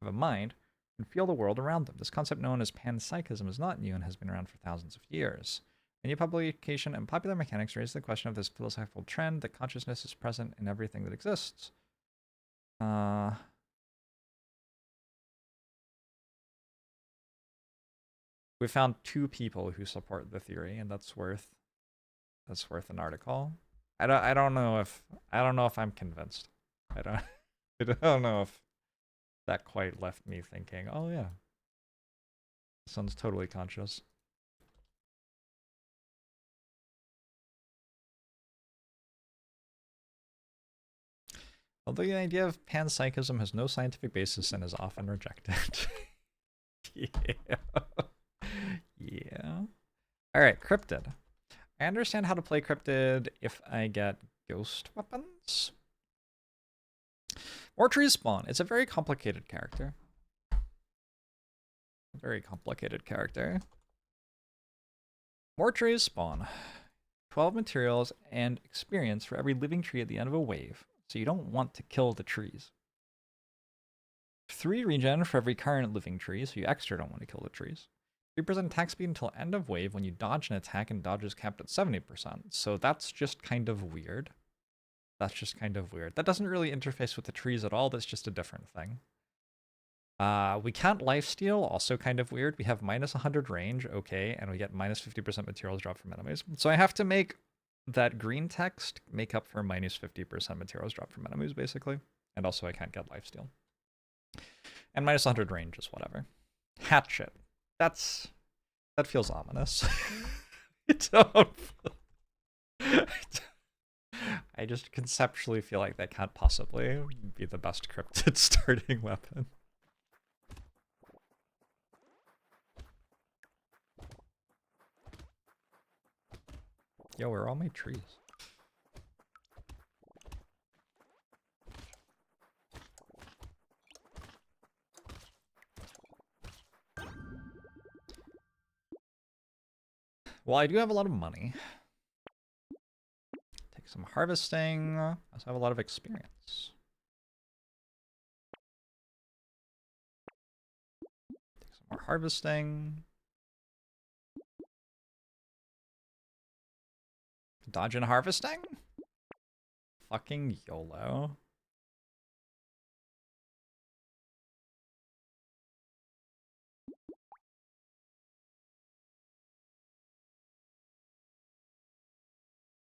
have a mind and feel the world around them. This concept, known as panpsychism, is not new and has been around for thousands of years. A new publication in Popular Mechanics raised the question of this philosophical trend that consciousness is present in everything that exists. We found 2 people who support the theory, and that's worth an article. I don't know if I'm convinced. I don't know if that quite left me thinking, oh yeah, the sun's totally conscious. Although the idea of panpsychism has no scientific basis and is often rejected. Yeah. Yeah. Alright, Crypted. I understand how to play Crypted if I get ghost weapons. More trees spawn. It's a very complicated character. Very complicated character. More trees spawn. 12 materials and experience for every living tree at the end of a wave. So you don't want to kill the trees. 3 regen for every current living tree, so you extra don't want to kill the trees. 3% attack speed until end of wave when you dodge an attack, and dodge is capped at 70%. So that's just kind of weird. That doesn't really interface with the trees at all. That's just a different thing. We can't lifesteal, also kind of weird. We have minus 100 range, okay, and we get minus 50% materials drop from enemies. So I have to make that green text make up for minus 50% materials drop from enemies, basically. And also I can't get lifesteal. And minus 100 range is whatever. Hatchet. That feels ominous. I just conceptually feel like that can't possibly be the best cryptid starting weapon. Yo, where are all my trees? Well, I do have a lot of money. Take some harvesting. I also have a lot of experience. Take some more harvesting. Dodge and harvesting? Fucking YOLO.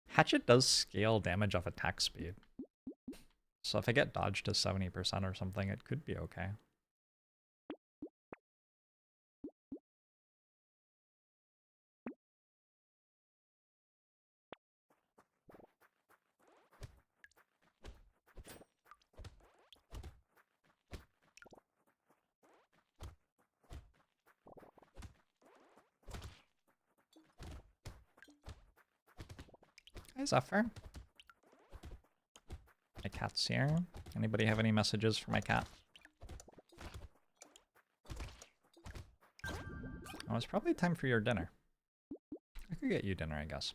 Hatchet does scale damage off attack speed. So if I get dodge to 70% or something, it could be okay. Hi, Zephyr. My cat's here. Anybody have any messages for my cat? Oh, it's probably time for your dinner. I could get you dinner, I guess.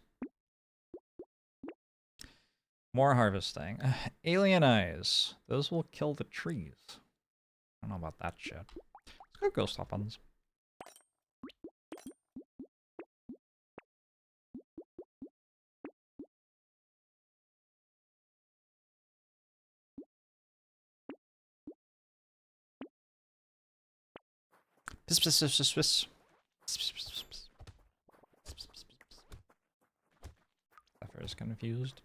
More harvesting. Alien eyes. Those will kill the trees. I don't know about that shit. Let's go ghost weapons. Zephyr is confused.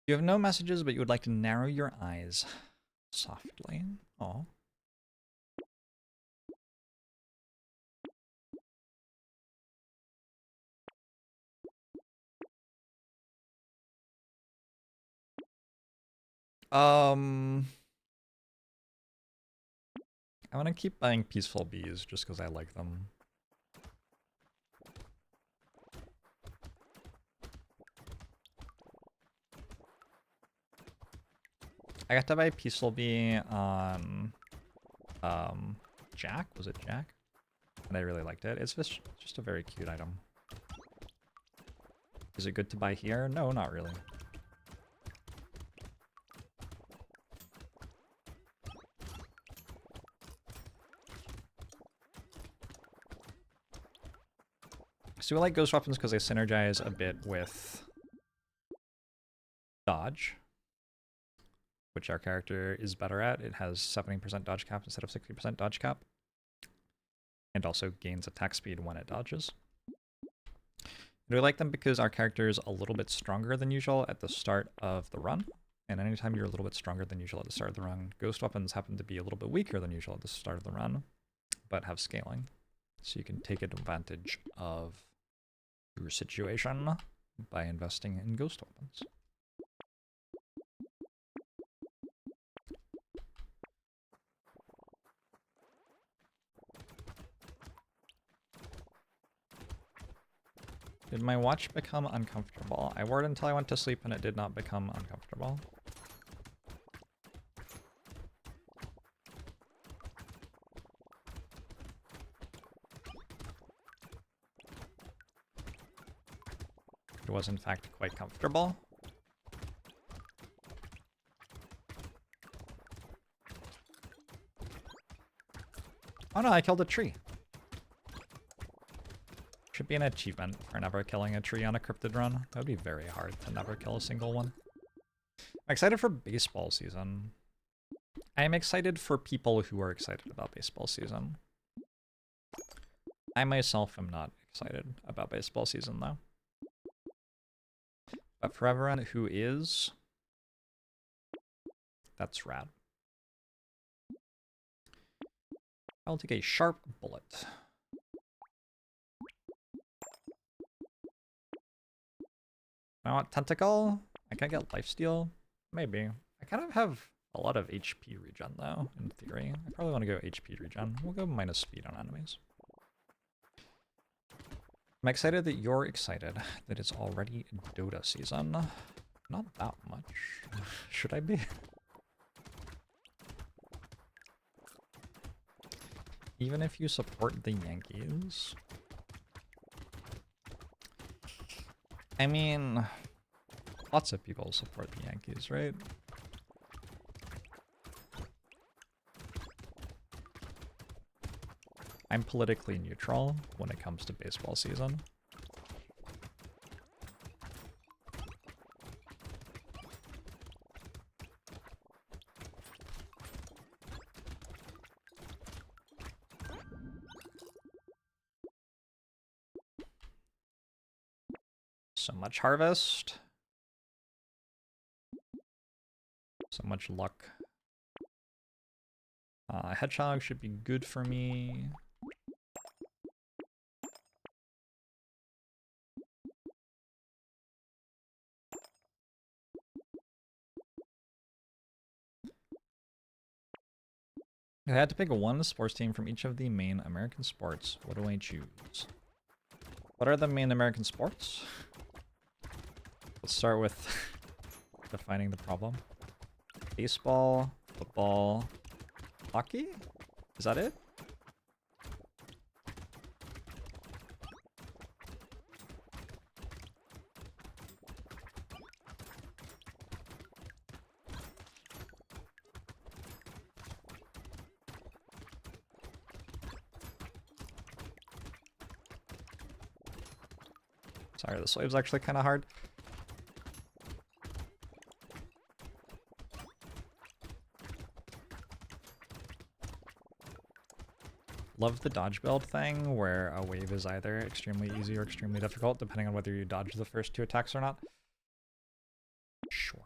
You have no messages, but you would like to narrow your eyes softly. Oh. I want to keep buying peaceful bees just because I like them. I got to buy peaceful bee on Jack. Was it Jack? And I really liked it. It's just a very cute item. Is it good to buy here? No, not really. So I like ghost weapons because they synergize a bit with dodge, which our character is better at. It has 70% dodge cap instead of 60% dodge cap, and also gains attack speed when it dodges. And we like them because our character is a little bit stronger than usual at the start of the run, and anytime you're a little bit stronger than usual at the start of the run, ghost weapons happen to be a little bit weaker than usual at the start of the run, but have scaling. So you can take advantage of your situation by investing in ghost weapons. Did my watch become uncomfortable? I wore it until I went to sleep and it did not become uncomfortable. It was in fact quite comfortable. Oh no, I killed a tree. Should be an achievement for never killing a tree on a cryptid run. That would be very hard to never kill a single one. I'm excited for baseball season. I am excited for people who are excited about baseball season. I myself am not excited about baseball season though. But for everyone who is, that's rad. I'll take a sharp bullet. I want tentacle. I can get lifesteal. Maybe. I kind of have a lot of HP regen though, in theory. I probably want to go HP regen. We'll go minus speed on enemies. I'm excited that you're excited that it's already Dota season. Not that much. Should I be? Even if you support the Yankees. I mean, lots of people support the Yankees, right? I'm politically neutral when it comes to baseball season. So much harvest. So much luck. Hedgehog should be good for me. If I had to pick one sports team from each of the main American sports, what do I choose? What are the main American sports? Let's start with defining the problem. Baseball, football, hockey? Is that it? Sorry, this wave's actually kind of hard. Love the dodge build thing, where a wave is either extremely easy or extremely difficult, depending on whether you dodge the first 2 attacks or not. Sure.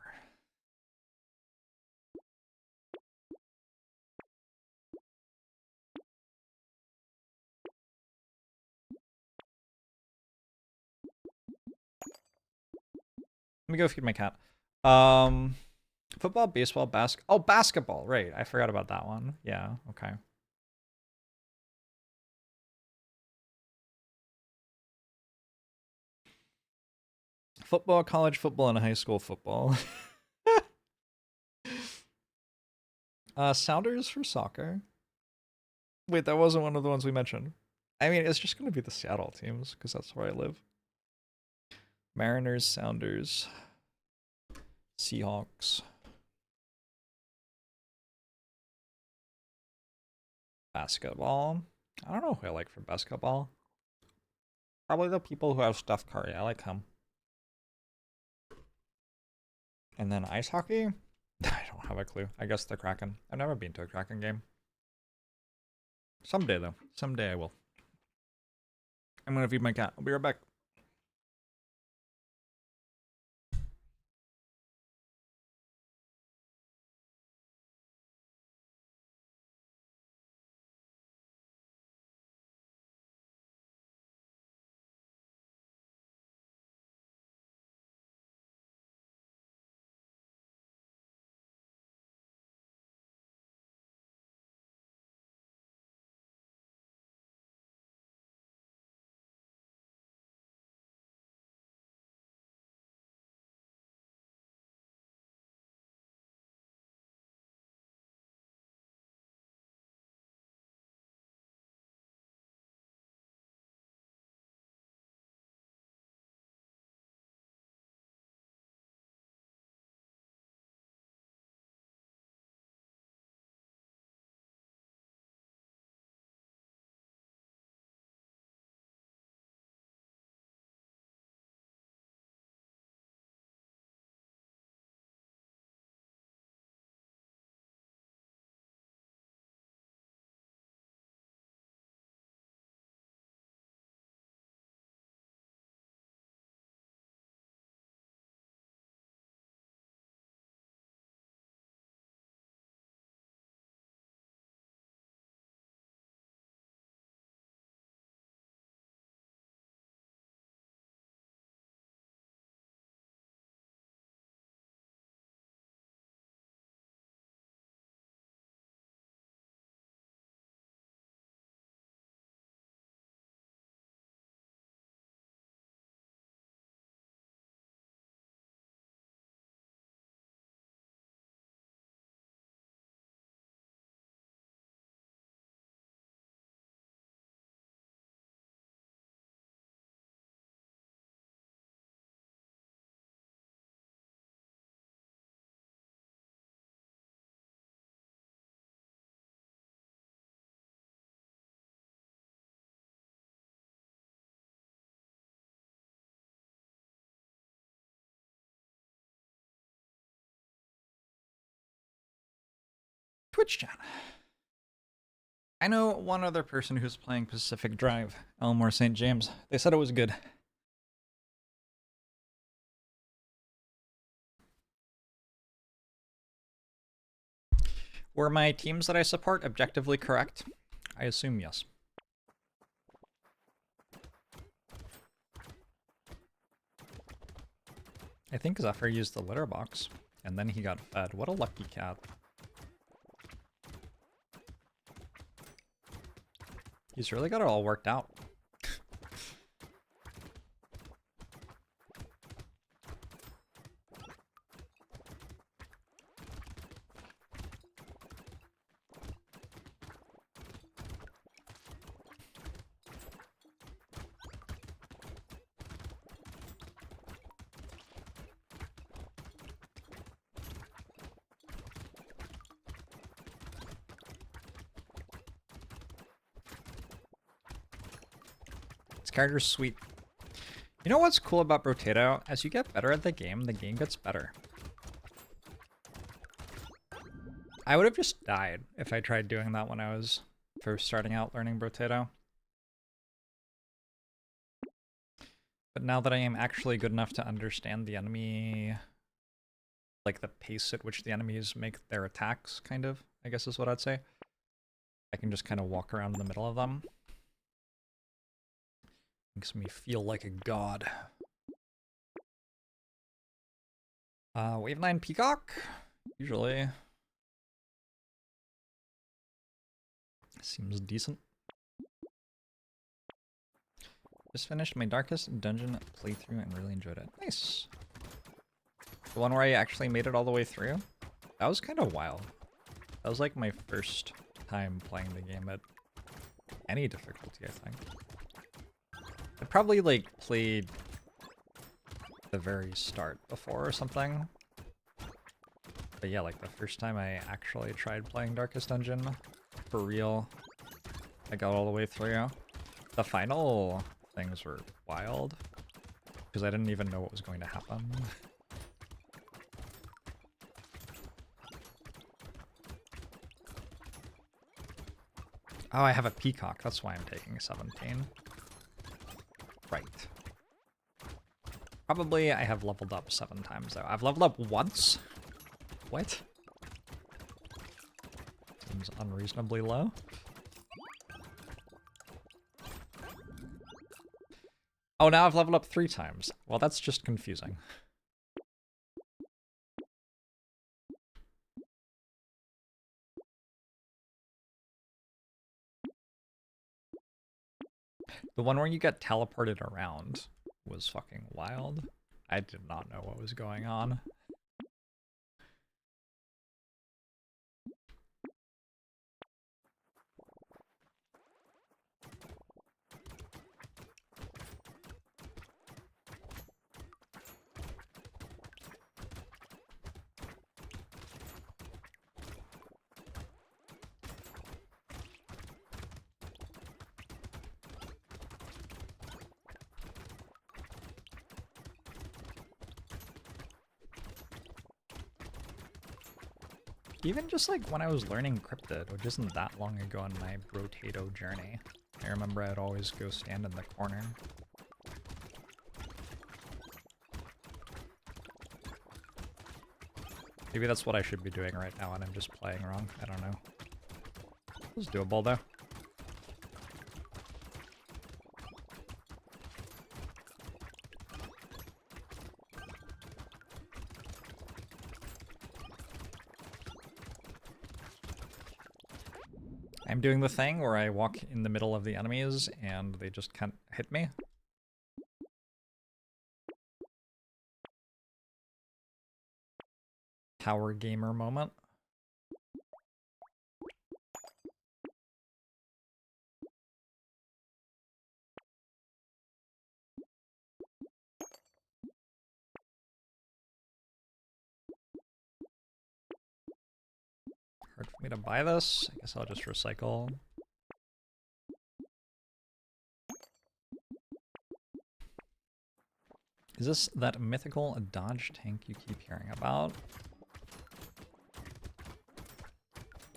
Let me go feed my cat. Football, baseball, oh, basketball, right. I forgot about that one. Yeah, okay. Football, college football, and high school football. Sounders for soccer. Wait, that wasn't one of the ones we mentioned. I mean, it's just going to be the Seattle teams, because that's where I live. Mariners, Sounders, Seahawks. Basketball. I don't know who I like for basketball. Probably the people who have Steph Curry. I like him. And then ice hockey? I don't have a clue. I guess the Kraken. I've never been to a Kraken game. Someday, though. Someday I will. I'm gonna feed my cat. I'll be right back. Twitch chat. I know one other person who's playing Pacific Drive, Elmore St. James. They said it was good. Were my teams that I support objectively correct? I assume yes. I think Zephyr used the litter box, and then he got fed. What a lucky cat. He's really got it all worked out. Character's sweet. You know what's cool about Brotato? As you get better at the game gets better. I would have just died if I tried doing that when I was first starting out learning Brotato. But now that I am actually good enough to understand the enemy, like the pace at which the enemies make their attacks, kind of, I guess is what I'd say, I can just kind of walk around in the middle of them. Makes me feel like a god. Wave 9 Peacock. Usually. Seems decent. Just finished my Darkest Dungeon playthrough and really enjoyed it. Nice. The one where I actually made it all the way through? That was kind of wild. That was like my first time playing the game at any difficulty, I think. I probably like played the very start before or something. But yeah, like the first time I actually tried playing Darkest Dungeon for real, I got all the way through. The final things were wild because I didn't even know what was going to happen. Oh, I have a peacock. That's why I'm taking 17. Right. Probably I have leveled up 7 times though. I've leveled up once. What? Seems unreasonably low. Oh, now I've leveled up 3 times. Well, that's just confusing. The one where you get teleported around was fucking wild. I did not know what was going on. Even just like when I was learning Crypted, which isn't that long ago on my Brotato journey, I remember I'd always go stand in the corner. Maybe that's what I should be doing right now and I'm just playing wrong. I don't know. It's doable though. I'm doing the thing where I walk in the middle of the enemies and they just can't hit me. Power gamer moment. Hard for me to buy this. I guess I'll just recycle. Is this that mythical dodge tank you keep hearing about?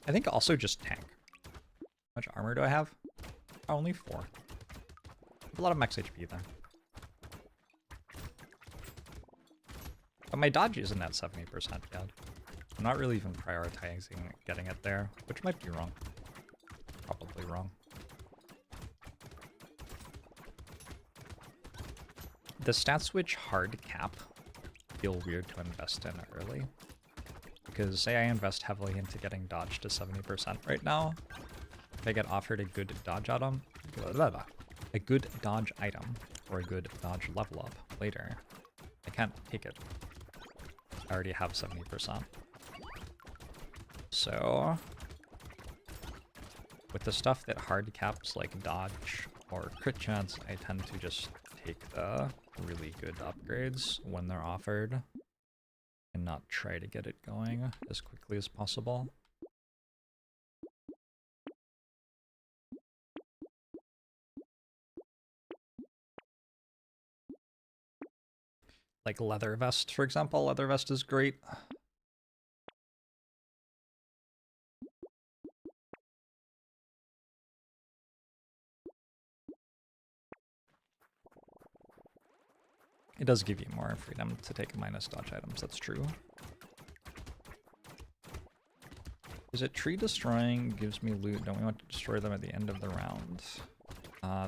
I think also just tank. How much armor do I have? Oh, only 4. I have a lot of max HP there. But my dodge isn't at 70% yet. I'm not really even prioritizing getting it there, which might be wrong. Probably wrong. The stat switch hard cap feel weird to invest in early. Because say I invest heavily into getting dodge to 70% right now, if I get offered a good dodge item, a good dodge item, or a good dodge level up later, I can't take it. I already have 70%. So, with the stuff that hard caps like dodge or crit chance, I tend to just take the really good upgrades when they're offered and not try to get it going as quickly as possible. Like leather vest, for example. Leather vest is great. It does give you more freedom to take minus dodge items, that's true. Is it tree destroying gives me loot? Don't we want to destroy them at the end of the round?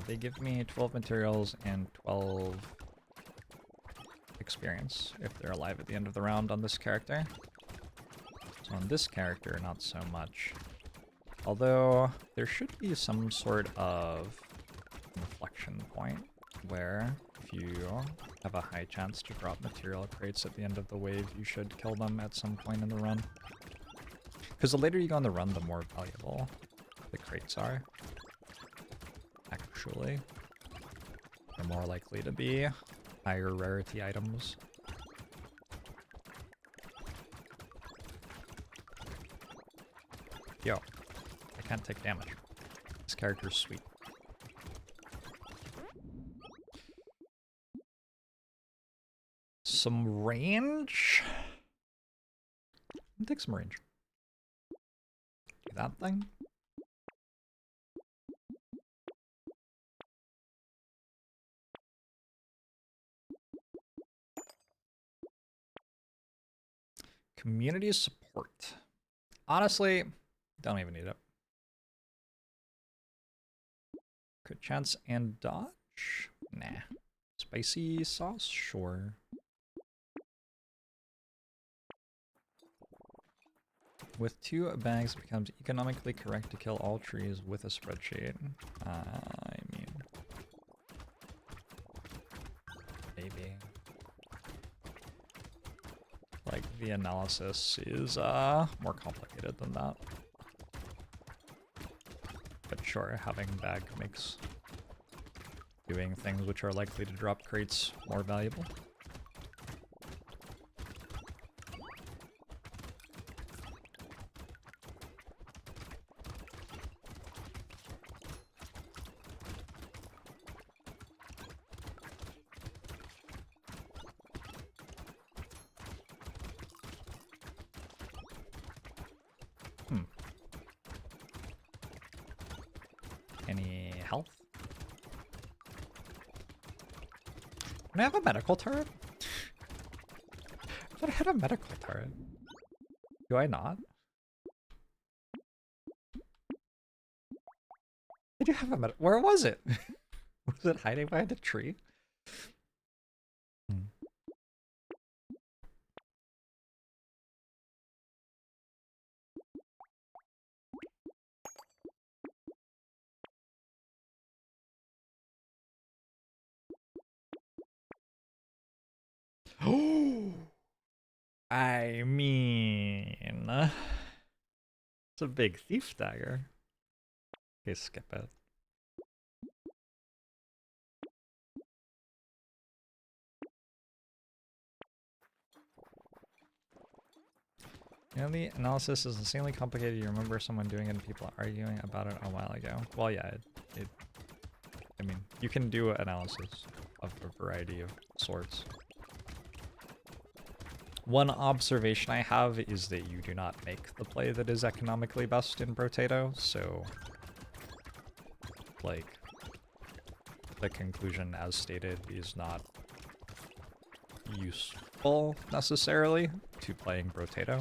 They give me 12 materials and 12 experience if they're alive at the end of the round on this character. On this character, not so much. Although, there should be some sort of inflection point where if you have a high chance to drop material crates at the end of the wave, you should kill them at some point in the run. Because the later you go on the run, the more valuable the crates are. Actually. They're more likely to be higher rarity items. Yo, I can't take damage. This character's sweet. Some range? I'll take some range. That thing? Community support. Honestly, don't even need it. Crit chance and dodge? Nah. Spicy sauce? Sure. With 2 bags, it becomes economically correct to kill all trees with a spreadsheet. I mean... maybe. Like, the analysis is more complicated than that. But sure, having bag makes doing things which are likely to drop crates more valuable. Any health? Can I have a medical turret? I thought I had a medical turret. Do I not? I do have a medical. Where was it? Was it hiding behind a tree? Oh, I mean, it's a big thief dagger. Okay, skip it. You know, the analysis is insanely complicated. You remember someone doing it and people arguing about it a while ago. Well, yeah, I mean, you can do analysis of a variety of sorts. One observation I have is that you do not make the play that is economically best in Brotato, so like the conclusion as stated is not useful necessarily to playing Brotato.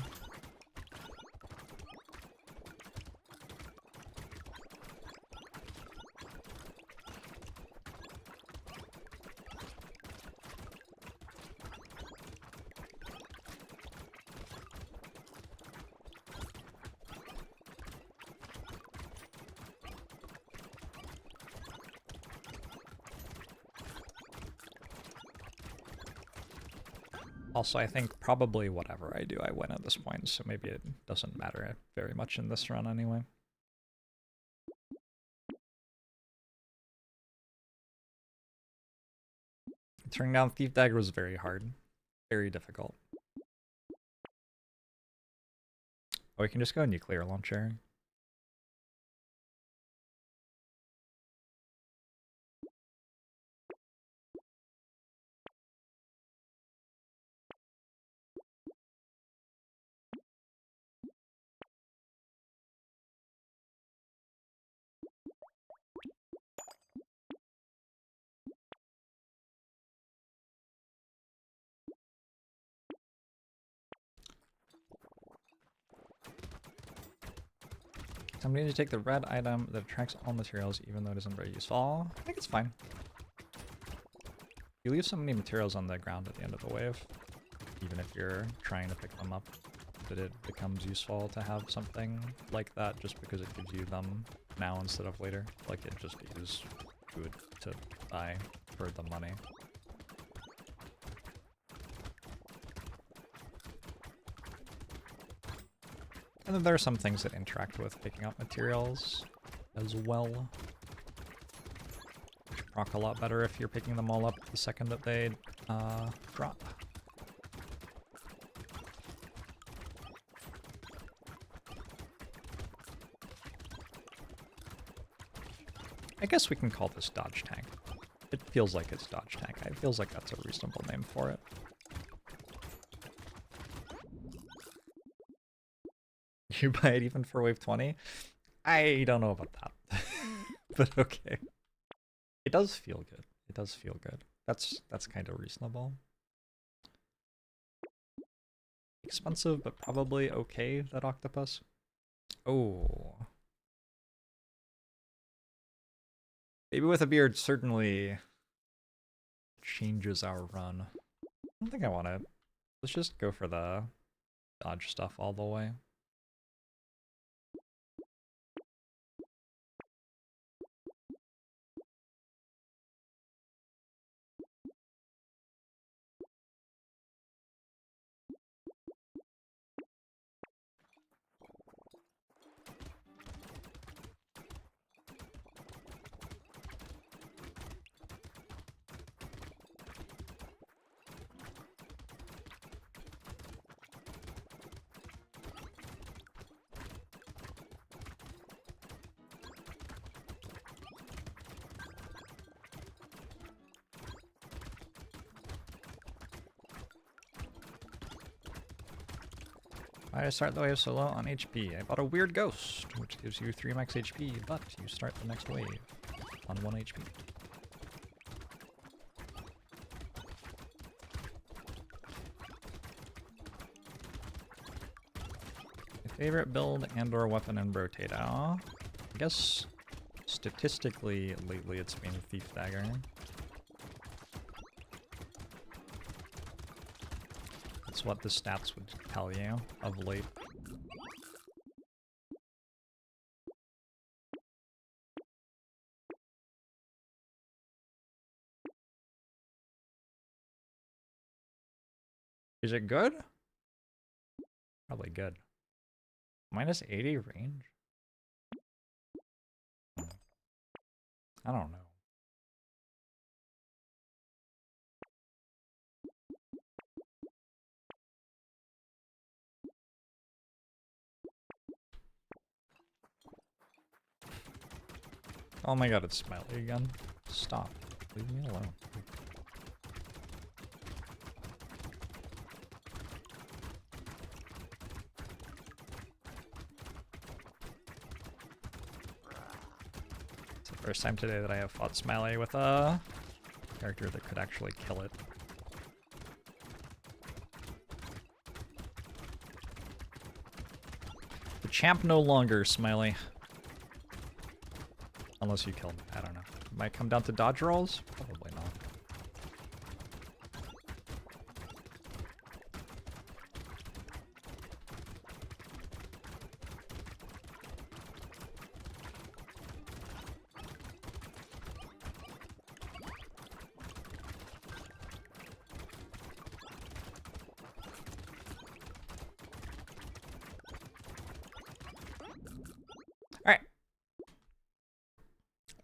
Also, I think probably whatever I do, I win at this point, so maybe it doesn't matter very much in this run anyway. Turning down Thief Dagger was very hard. Very difficult. Oh, we can just go nuclear launcher. So I'm going to take the red item that attracts all materials even though it isn't very useful. I think it's fine. You leave so many materials on the ground at the end of the wave, even if you're trying to pick them up. that it becomes useful to have something like that just because it gives you them now instead of later. Like it just is good to buy for the money. And then there are some things that interact with picking up materials as well. Which proc a lot better if you're picking them all up the second that they drop. I guess we can call this dodge tank. It feels like it's dodge tank. It feels like that's a reasonable name for it. You buy it even for wave 20? I don't know about that. But okay. It does feel good. It does feel good. That's kind of reasonable. Expensive, but probably okay, that octopus. Oh. Baby with a beard certainly changes our run. I don't think I want to. Let's just go for the dodge stuff all the way. Why did I start the wave so low on HP? I bought a weird ghost, which gives you 3 max HP, but you start the next wave on 1 HP. My favorite build and or weapon in Brotato? I guess statistically lately it's been Thief Dagger. That's what the stats would tell you of late. Is it good? Probably good. Minus 80 range? I don't know. Oh my god, it's Smiley again. Stop. Leave me alone. It's the first time today that I have fought Smiley with a character that could actually kill it. The champ no longer, Smiley. Unless you kill me, I don't know. Might come down to dodge rolls? Probably not.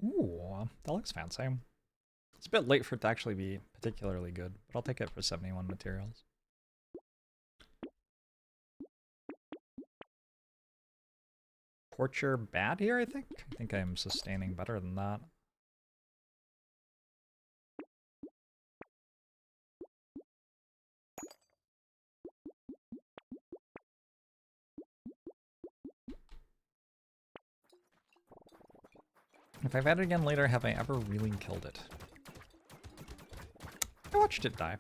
Ooh, that looks fancy. It's a bit late for it to actually be particularly good, but I'll take it for 71 materials. Torture bad here, I think? I think I'm sustaining better than that. If I've had it again later, have I ever really killed it? I watched it die.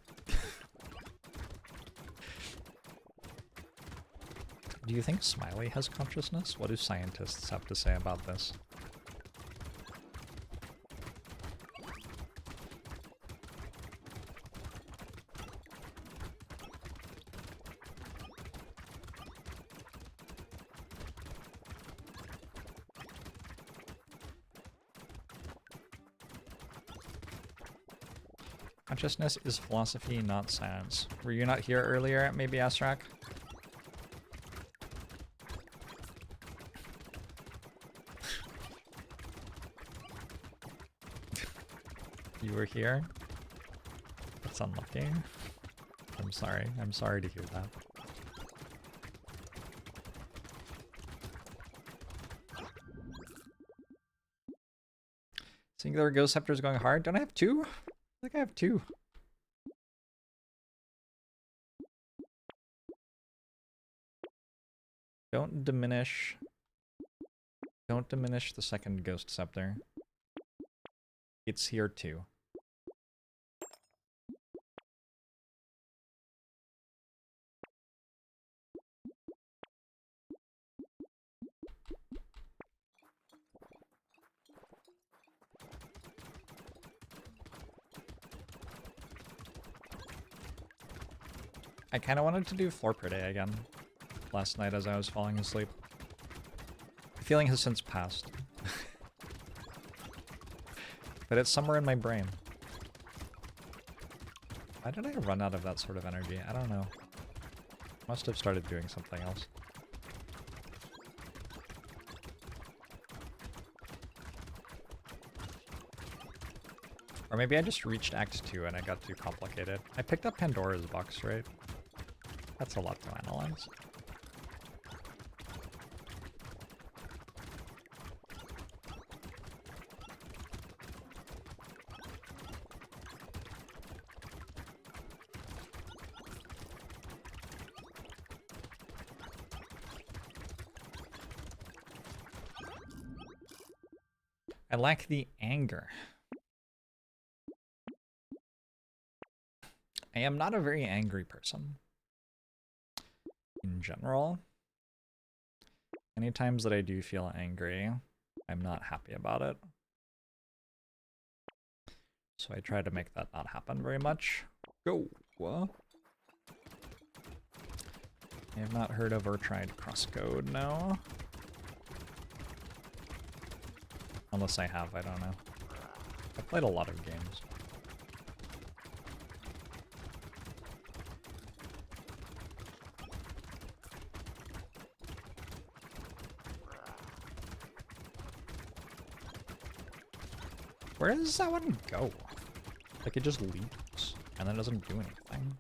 Do you think Smiley has consciousness? What do scientists have to say about this? Consciousness is philosophy, not science. Were you not here earlier, maybe, Astrak? You were here? That's unlucky. I'm sorry. I'm sorry to hear that. Singular Ghost Scepter is going hard. Don't I have two? I think I have two. Don't diminish the second Ghost Scepter. It's here too. I kind of wanted to do floor per day again last night as I was falling asleep. The feeling has since passed. But it's somewhere in my brain. Why did I run out of that sort of energy? I don't know. Must have started doing something else. Or maybe I just reached Act 2 and it got too complicated. I picked up Pandora's box, right? That's a lot to analyze. I lack the anger. I am not a very angry person. In general. Any times that I do feel angry, I'm not happy about it. So I try to make that not happen very much. Go! What? I have not heard of or tried Crosscode, no. Unless I have, I don't know. I've played a lot of games. Where does that one go? Like, it just leaves, and then doesn't do anything.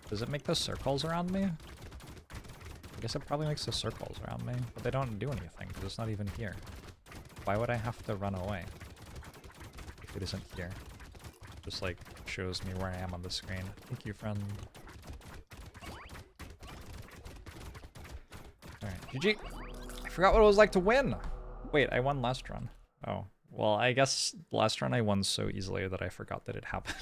Does it make the circles around me? I guess it probably makes the circles around me, but they don't do anything, because it's not even here. Why would I have to run away if it isn't here? Just, like, shows me where I am on the screen. Thank you, friend. Alright, GG! I forgot what it was like to win! Wait, I won last run. Oh, well, I guess last run I won so easily that I forgot that it happened.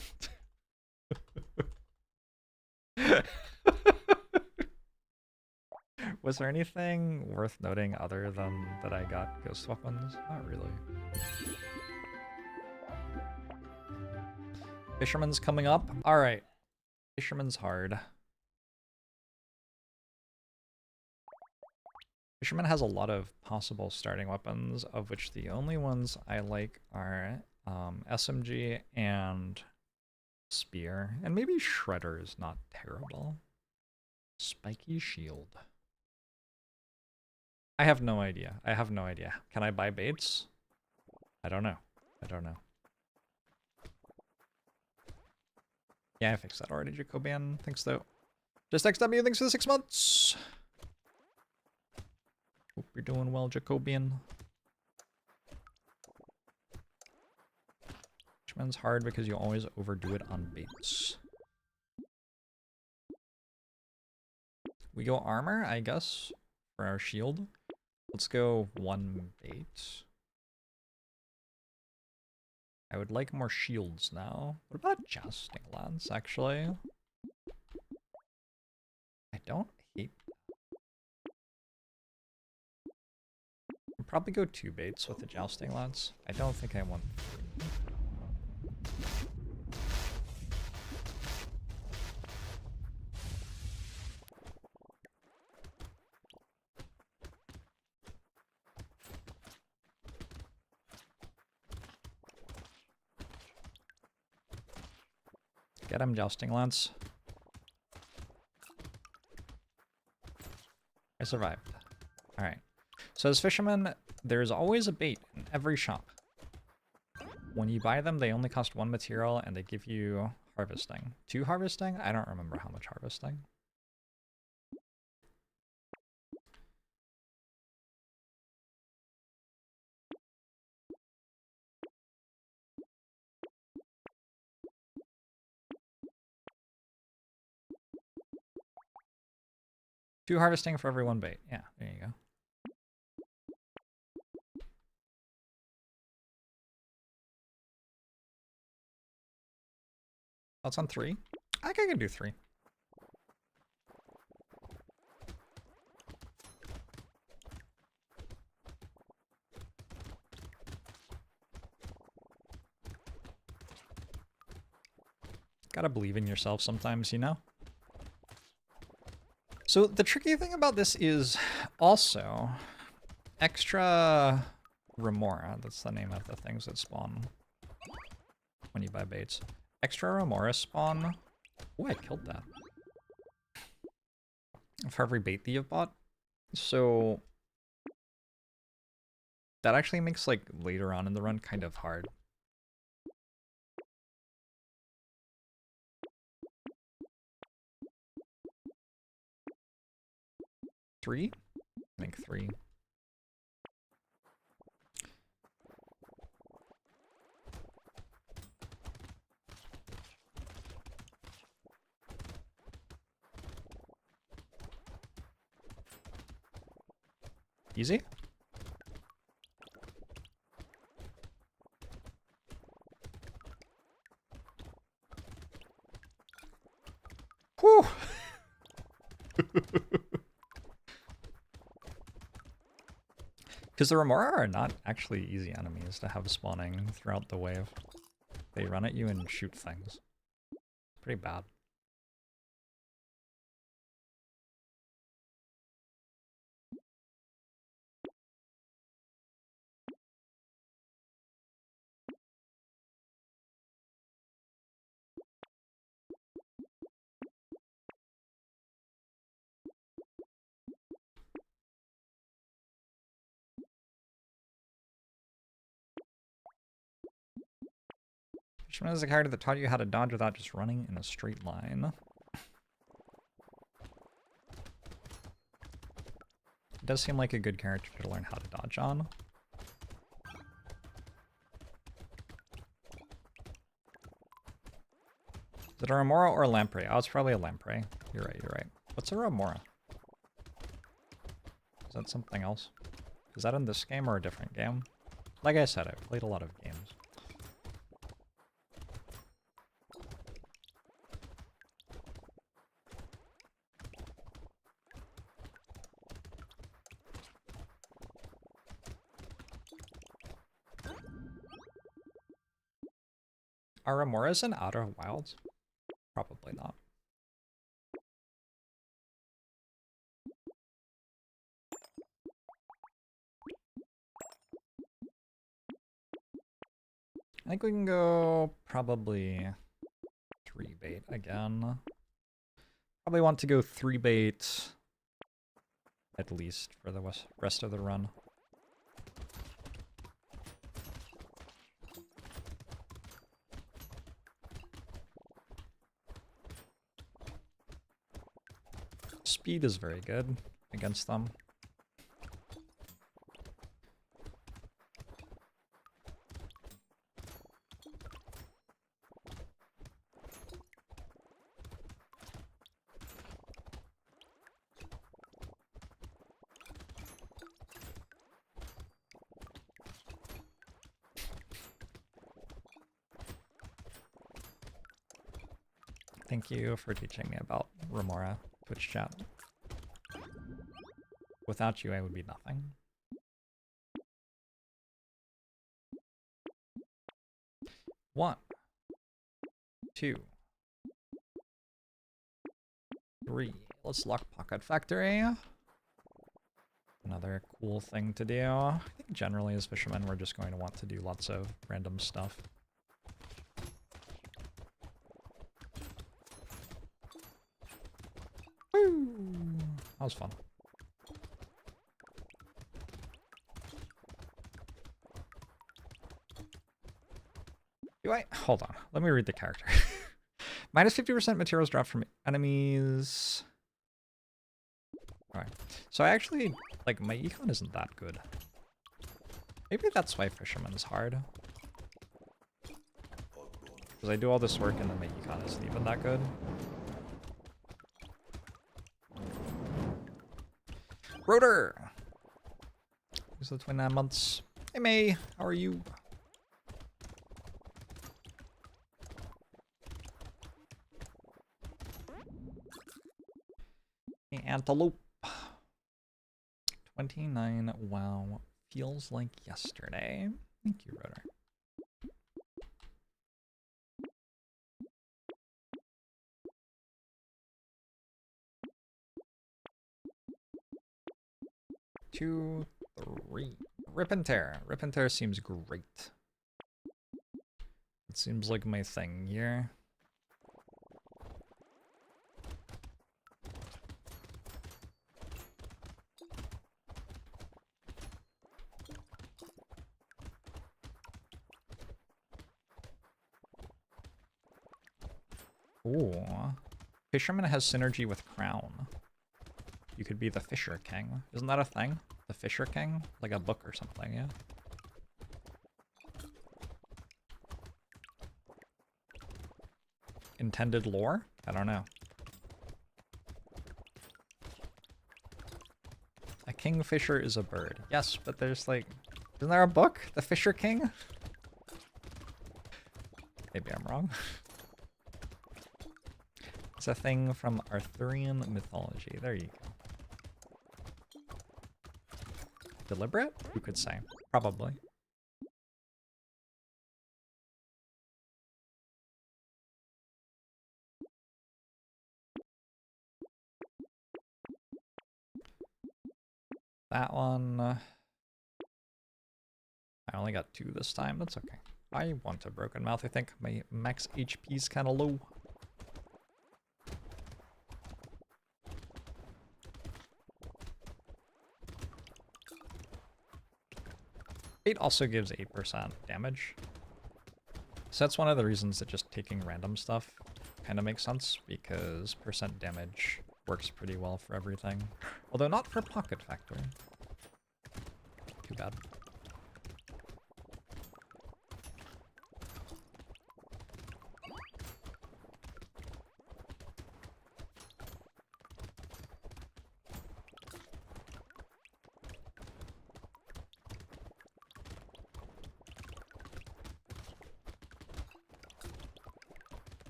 Was there anything worth noting other than that I got ghost weapons? Not really. Fisherman's coming up? Alright. Fisherman's hard. Fisherman has a lot of possible starting weapons, of which the only ones I like are SMG and Spear. And maybe Shredder is not terrible. Spiky Shield. I have no idea. I have no idea. Can I buy baits? I don't know. I don't know. Yeah, I fixed that already, Jacobian. Thanks, though. Just XW, thanks for the 6 months. Hope you're doing well, Jacobian. Fisherman's hard because you always overdo it on baits. We go armor, I guess, for our shield. Let's go 1 bait. I would like more shields now. What about a jousting lance, actually? I don't hate that. I'll probably go 2 baits with the jousting lance. I don't think I want 3. Get him, jousting lance. I survived. Alright. So as Fisherman, there's always a bait in every shop. When you buy them, they only cost 1 material and they give you harvesting. 2 harvesting? I don't remember how much harvesting. Two harvesting for every 1 bait. Yeah, there you go. That's on 3. I think I can do 3. Gotta believe in yourself sometimes, you know? So the tricky thing about this is also extra remora. That's the name of the things that spawn when you buy baits. Extra remora spawn. Oh, I killed that. For every bait that you've bought. So that actually makes like later on in the run kind of hard. Three? I think 3. Easy? Whew! Because the remora are not actually easy enemies to have spawning throughout the wave. They run at you and shoot things. Pretty bad. Fisherman is a character that taught you how to dodge without just running in a straight line. It does seem like a good character to learn how to dodge on. Is it a remora or a lamprey? Oh, it's probably a lamprey. You're right, you're right. What's a remora? Is that something else? Is that in this game or a different game? Like I said, I've played a lot of games. Are remoras in Outer Wilds? Probably not. I think we can go probably 3 bait again. Probably want to go 3 bait at least for the rest of the run. Speed is very good against them. Thank you for teaching me about remora, Twitch chat. Without you, I would be nothing. One, 2, 3. Let's lock Pocket Factory. Another cool thing to do. I think generally as fishermen, we're just going to want to do lots of random stuff. That was fun. Do I? Hold on. Let me read the character. Minus 50% materials dropped from enemies. Alright. So I actually, like, my econ isn't that good. Maybe that's why Fisherman is hard. Because I do all this work and then my econ isn't even that good. Rotor! Thanks for the 29 months. Hey May, how are you? Hey, Antelope. 29, wow. Feels like yesterday. Thank you, Rotor. Two, three. Rip and tear. Rip and tear seems great. It seems like my thing here. Ooh. Fisherman has synergy with Crown. You could be the Fisher King. Isn't that a thing? The Fisher King? Like a book or something, yeah? Intended lore? I don't know. A kingfisher is a bird. Yes, but there's like... Isn't there a book? The Fisher King? Maybe I'm wrong. It's a thing from Arthurian mythology. There you go. Deliberate? Who could say? Probably. That one... I only got 2 this time. That's okay. I want a broken mouth, I think. My max HP is kind of low. It also gives 8% damage. So that's one of the reasons that just taking random stuff kind of makes sense, because percent damage works pretty well for everything. Although not for Pocket Factory. Too bad.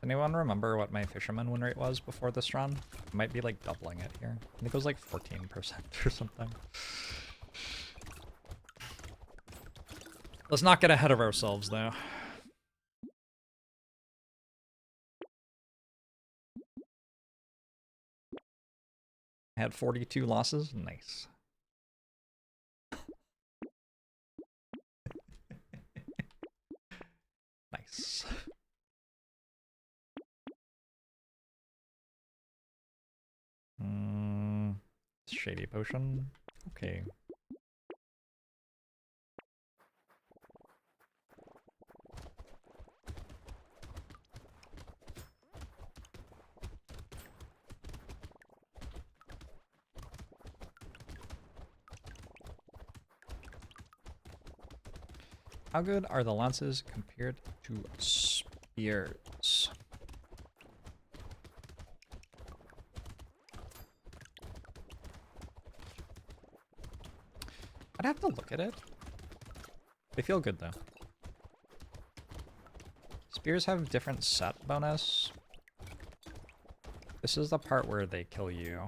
Anyone remember what my Fisherman win rate was before this run? I might be like doubling it here. I think it was like 14% or something. Let's not get ahead of ourselves though. I had 42 losses. Nice. Nice. Shady potion. Okay. How good are the lances compared to spears? I'd have to look at it. They feel good though. Spears have different set bonus. This is the part where they kill you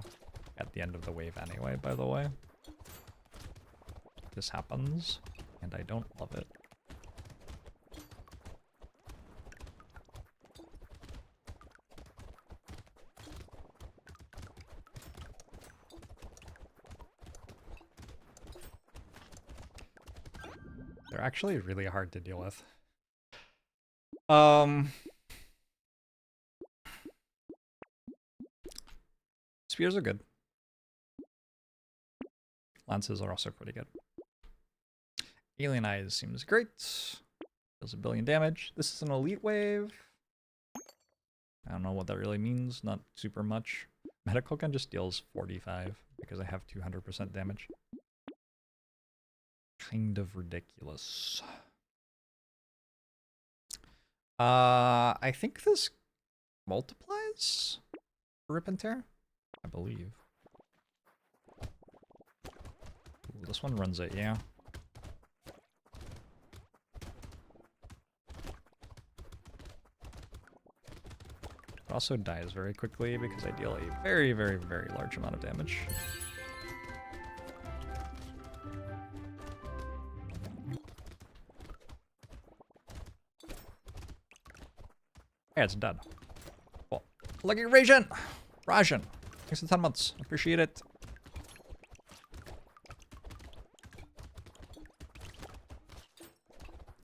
at the end of the wave anyway, by the way. This happens, and I don't love it. They're actually really hard to deal with. Spears are good. Lances are also pretty good. Alien Eyes seems great. Deals 1 billion damage. This is an elite wave. I don't know what that really means. Not super much. Medical gun just deals 45 because I have 200% damage. Kind of ridiculous. I think this multiplies Rip and Tear, I believe. Ooh, this one runs it, yeah. It also dies very quickly because I deal a very, very, very large amount of damage. Yeah, it's dead. Cool. Lucky Rajan! Rajan! Thanks for 10 months. Appreciate it.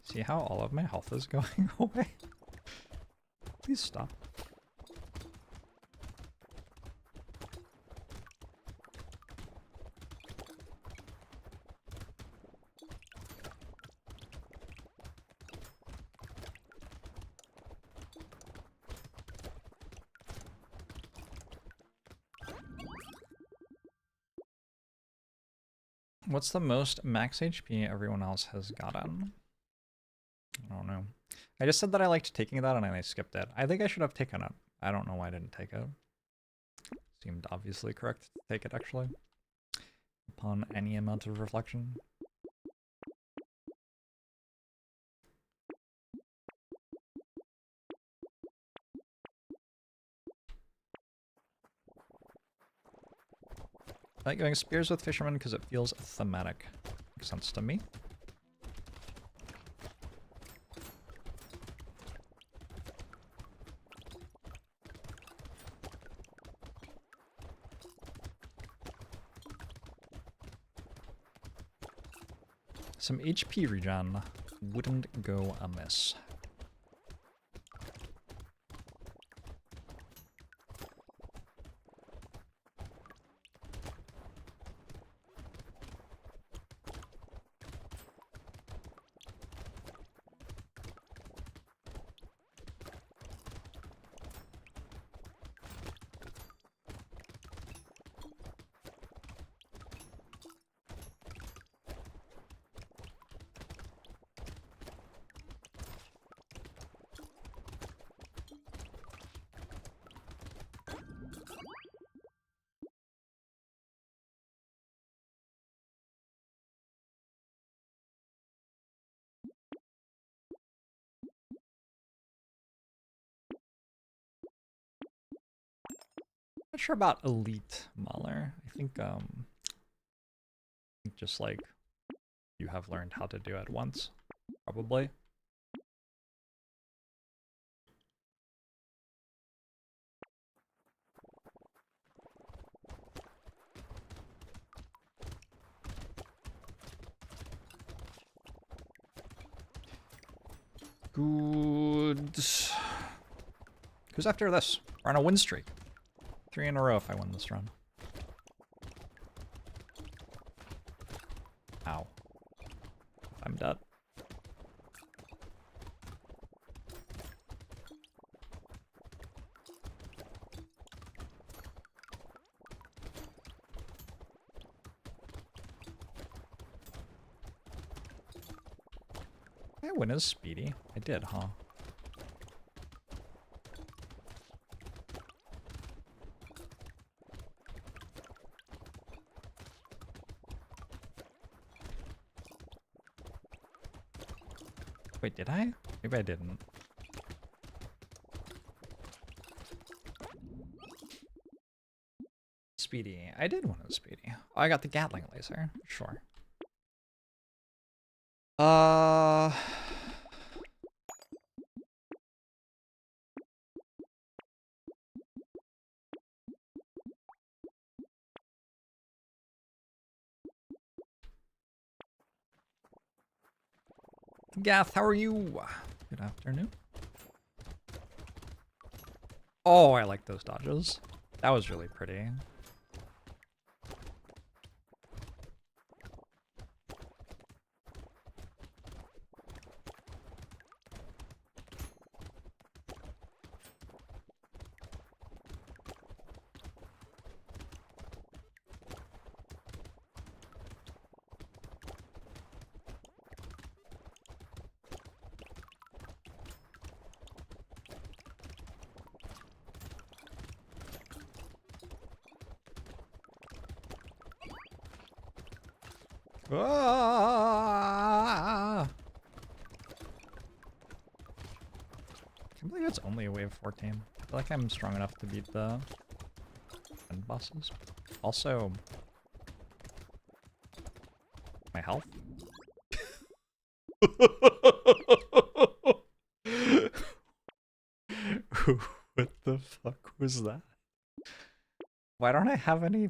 See how all of my health is going away? Please stop. What's the most max HP everyone else has gotten? I don't know. I just said that I liked taking that and I skipped it. I think I should have taken it. I don't know why I didn't take it. Seemed obviously correct to take it, actually. Upon any amount of reflection. I like going spears with Fisherman because it feels thematic. Makes sense to me. Some HP regen wouldn't go amiss. Not sure about Elite Mauler. I think just like you have learned how to do it once, probably. Good. Who's after this? We're on a win streak. 3 in a row if I win this run. Ow. I'm dead. Did I win as Speedy? I did, huh? Wait, did I? Maybe I didn't. Speedy. I did win as Speedy. Oh, I got the Gatling laser. Sure. Gath, how are you? Good afternoon. Oh, I like those dodges. That was really pretty. Ah! I can't believe it's only a wave 14. I feel like I'm strong enough to beat the end bosses. Also, my health. What the fuck was that? Why don't I have any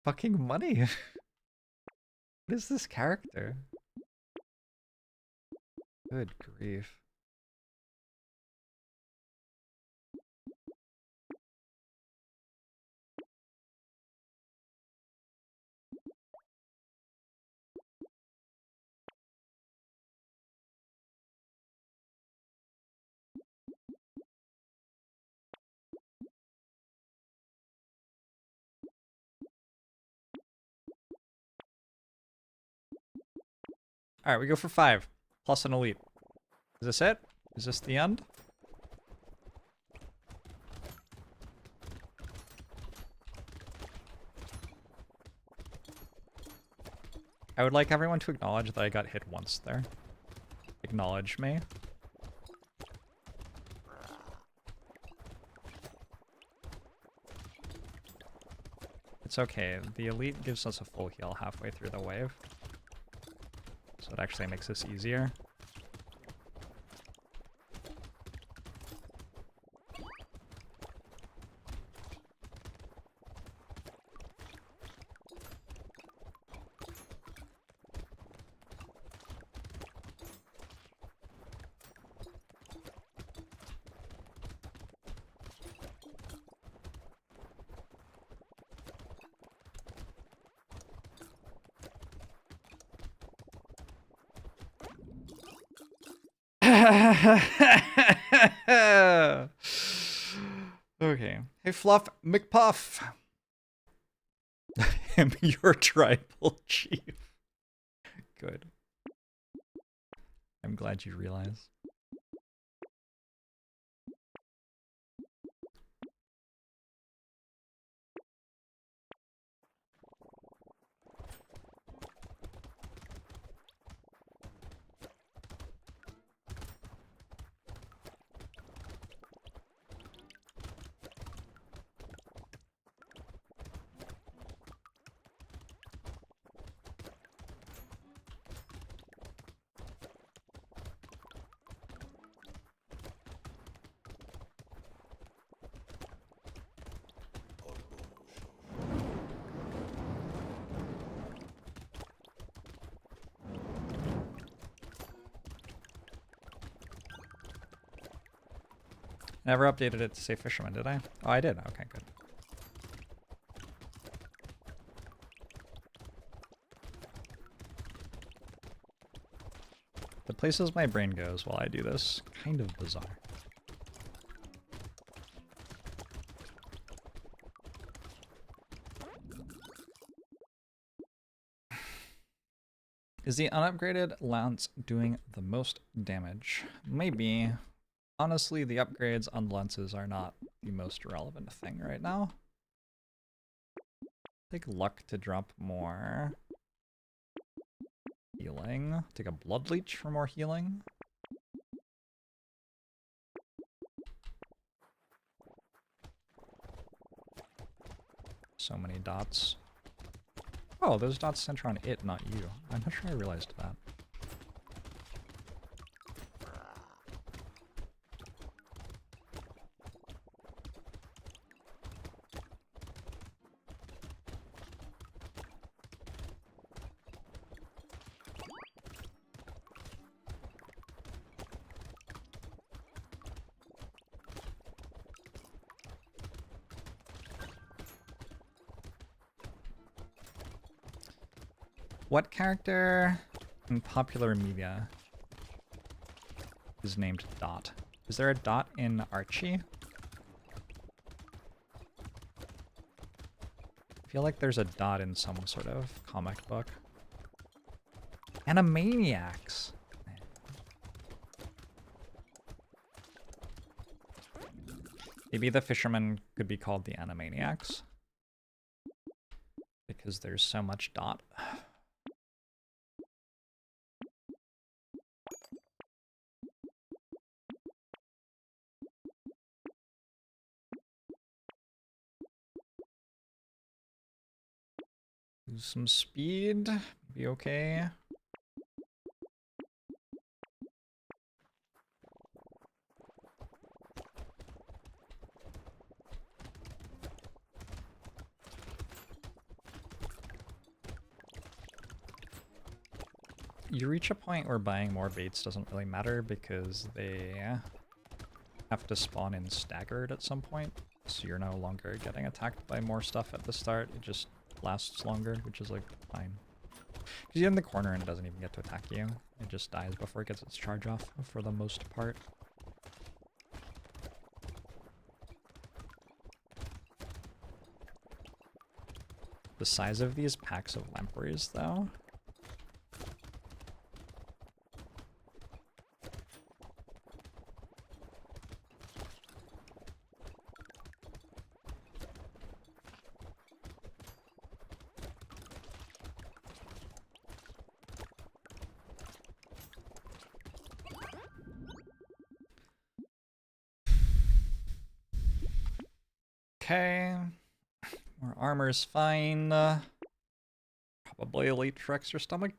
fucking money? What is this character? Good grief. Alright, we go for 5. Plus an elite. Is this it? Is this the end? I would like everyone to acknowledge that I got hit once there. Acknowledge me. It's okay. The elite gives us a full heal halfway through the wave. So it actually makes this easier. Okay. Hey, Fluff McPuff. I am your tribal chief. Good. I'm glad you realize. Never updated it to say Fisherman, did I? Oh, I did. Okay, good. The places my brain goes while I do this, kind of bizarre. Is the unupgraded lance doing the most damage? Maybe. Honestly, the upgrades on lenses are not the most relevant thing right now. Take luck to drop more healing. Take a blood leech for more healing. So many dots. Oh, those dots center on it, not you. I'm not sure I realized that. What character in popular media is named Dot? Is there a Dot in Archie? I feel like there's a Dot in some sort of comic book. Animaniacs! Maybe the Fisherman could be called the Animaniacs. Because there's so much Dot. Lose some speed. Be okay. You reach a point where buying more baits doesn't really matter because they have to spawn in staggered at some point, so you're no longer getting attacked by more stuff at the start. It just lasts longer, which is like fine. Because you're in the corner and it doesn't even get to attack you. It just dies before it gets its charge off for the most part. The size of these packs of lampreys, though. Okay. More armor's fine. Probably elite for extra stomach.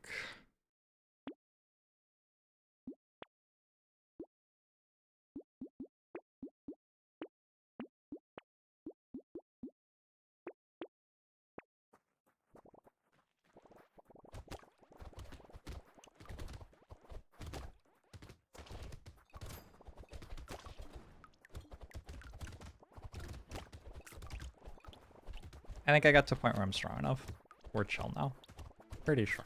I think I got to a point where I'm strong enough. We're chill now. Pretty sure.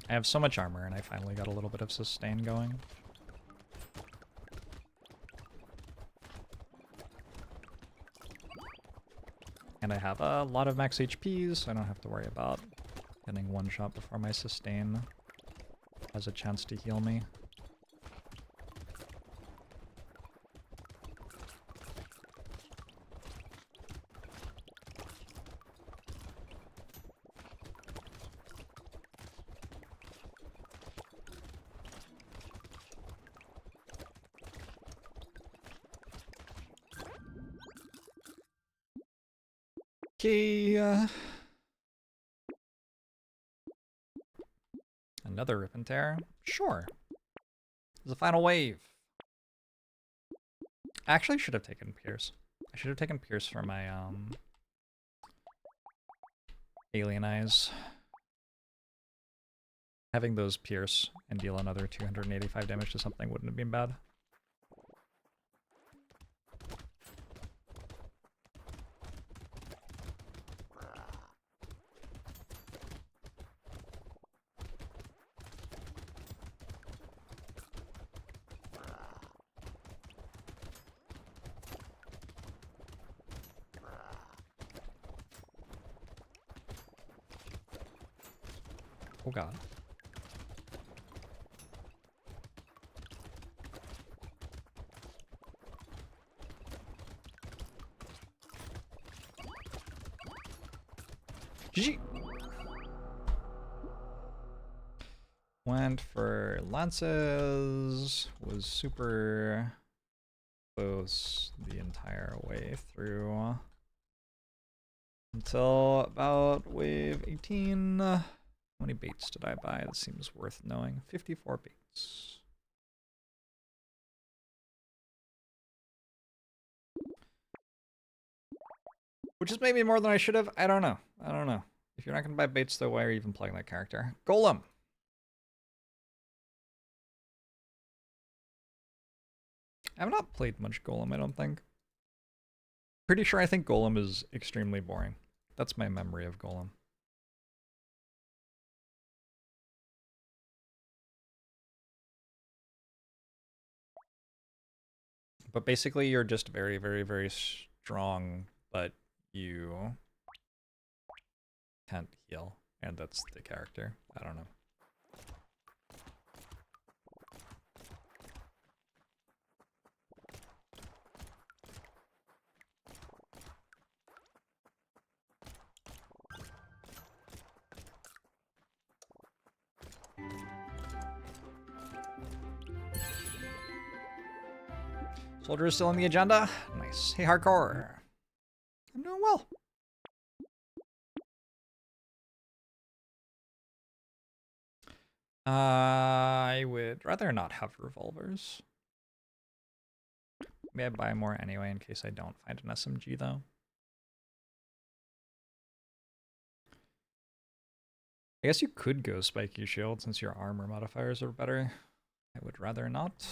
I have so much armor and I finally got a little bit of sustain going. And I have a lot of max HPs, so I don't have to worry about getting one shot before my sustain has a chance to heal me. Okay, another rip and tear? Sure. There's a final wave. I actually should have taken Pierce. I should have taken Pierce for my, Alien Eyes. Having those pierce and deal another 285 damage to something wouldn't have been bad. Oh god. GG. Went for lances, was super close the entire way through until about wave 18. How many baits did I buy? That seems worth knowing. 54 baits. Which is maybe more than I should have. I don't know. I don't know. If you're not going to buy baits, though, why are you even playing that character? Golem. I have not played much Golem, I don't think. Pretty sure I think Golem is extremely boring. That's my memory of Golem. But basically, you're just very, very, very strong, but you can't heal, and that's the character. I don't know. Soldier is still on the agenda. Nice. Hey, hardcore. I would rather not have revolvers. Maybe I buy more anyway in case I don't find an SMG though. I guess you could go spiky shield since your armor modifiers are better. I would rather not.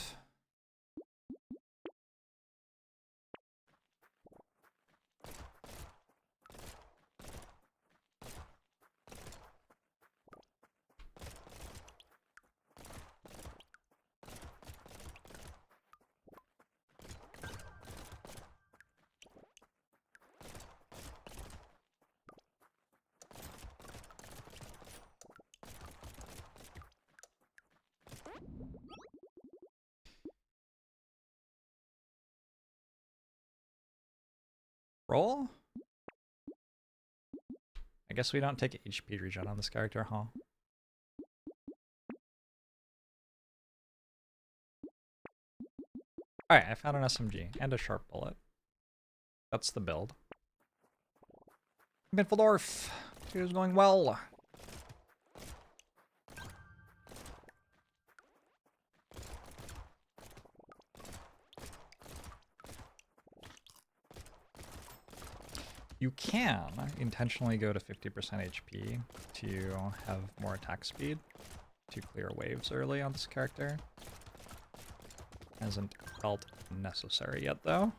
Roll? I guess we don't take HP regen on this character, huh? Alright, I found an SMG and a sharp bullet. That's the build. Midfeldorf! It is going well. You can intentionally go to 50% HP to have more attack speed to clear waves early on this character. Hasn't felt necessary yet though.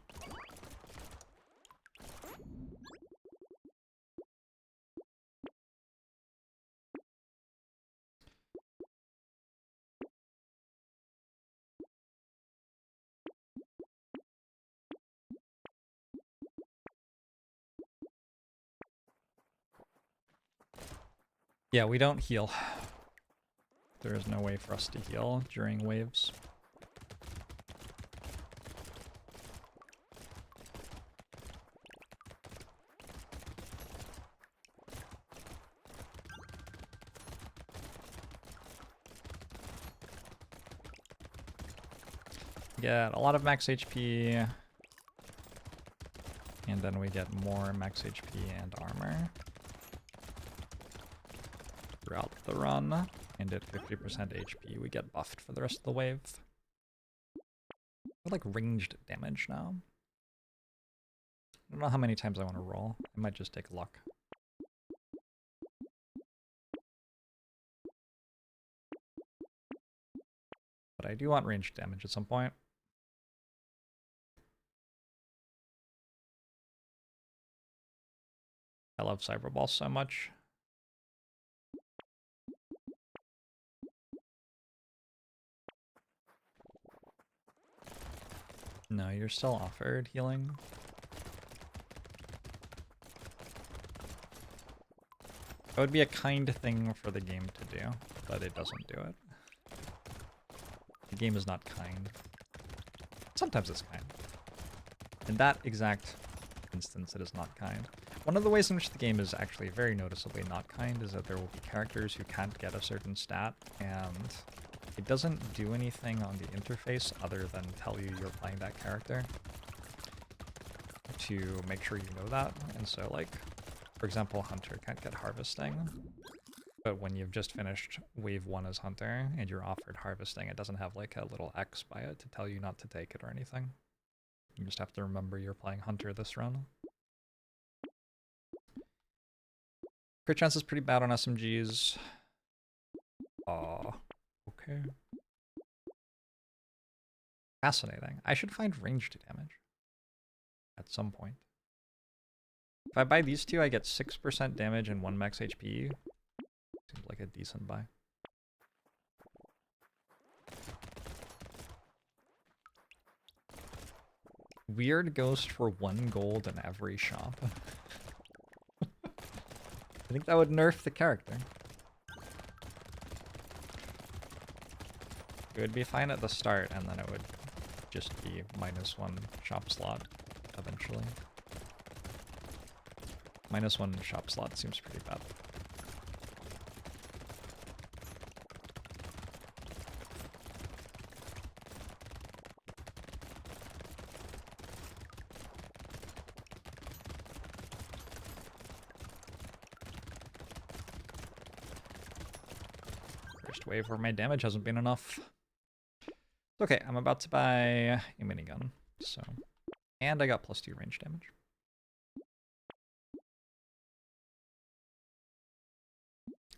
Yeah, we don't heal. There is no way for us to heal during waves. Get a lot of max HP, and then we get more max HP and armor throughout the run, and at 50% HP we get buffed for the rest of the wave. We're like ranged damage now. I don't know how many times I want to roll. I might just take luck. But I do want ranged damage at some point. I love Cyberball so much. No, you're still offered healing. That would be a kind thing for the game to do, but it doesn't do it. The game is not kind. Sometimes it's kind. In that exact instance, it is not kind. One of the ways in which the game is actually very noticeably not kind is that there will be characters who can't get a certain stat, and it doesn't do anything on the interface other than tell you you're playing that character to make sure you know that. And so, like, for example, Hunter can't get harvesting, but when you've just finished wave 1 as Hunter and you're offered harvesting, it doesn't have like a little X by it to tell you not to take it or anything. You just have to remember you're playing Hunter this run. Crit chance is pretty bad on SMGs. Okay. Fascinating. I should find ranged damage at some point. If I buy these two, I get 6% damage and 1 max HP. Seems like a decent buy. Weird ghost for 1 gold in every shop. I think that would nerf the character. It would be fine at the start, and then it would just be -1 shop slot eventually. -1 shop slot seems pretty bad. first wave where my damage hasn't been enough. Okay, I'm about to buy a minigun, so... And I got +2 range damage.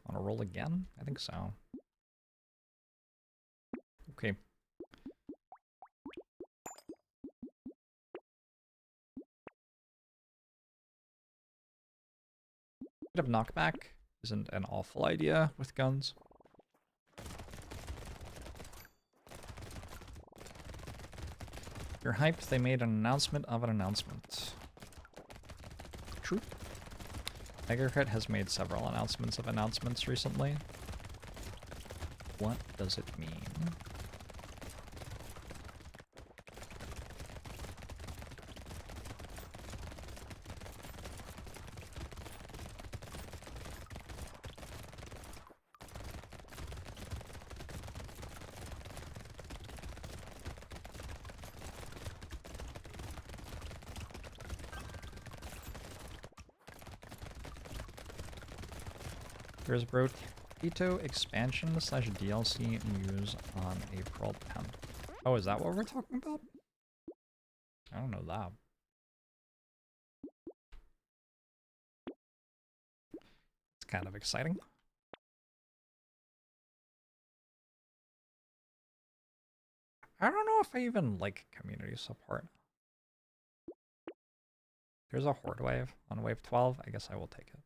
Wanna roll again? I think so. Okay. Bit of knockback isn't an awful idea with guns. You're hyped, they made an announcement of an announcement. True. Dagger has made several announcements of announcements recently. What does it mean? There's Brotato expansion / DLC news on April 10th. Oh, is that what we're talking about? I don't know that. It's kind of exciting. I don't know if I even like community support. There's a horde wave on wave 12. I guess I will take it.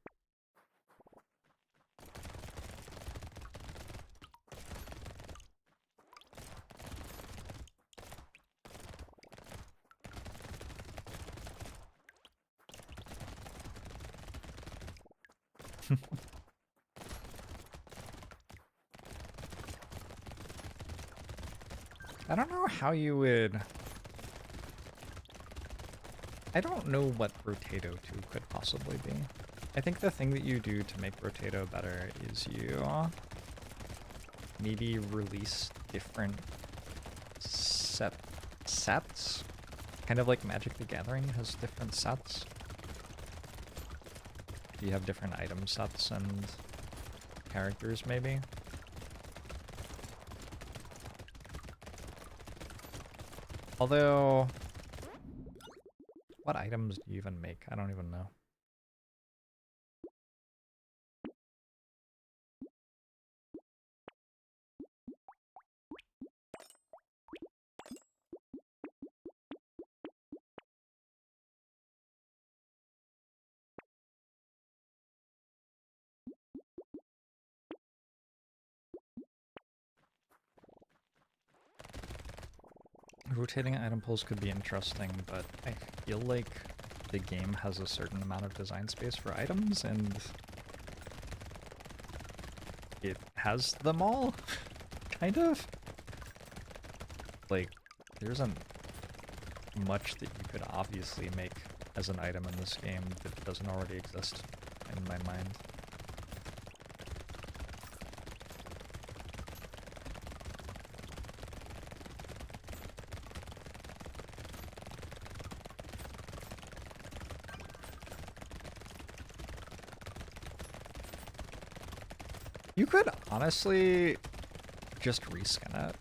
I don't know how you would... I don't know what Brotato 2 could possibly be. I think the thing that you do to make Brotato better is you maybe release different sets? Kind of like Magic the Gathering has different sets. You have different item sets and characters, maybe. Although, what items do you even make? I don't even know. Rotating item pools could be interesting, but I feel like the game has a certain amount of design space for items, and it has them all, kind of. Like, there isn't much that you could obviously make as an item in this game that doesn't already exist in my mind. You could honestly just reskin it.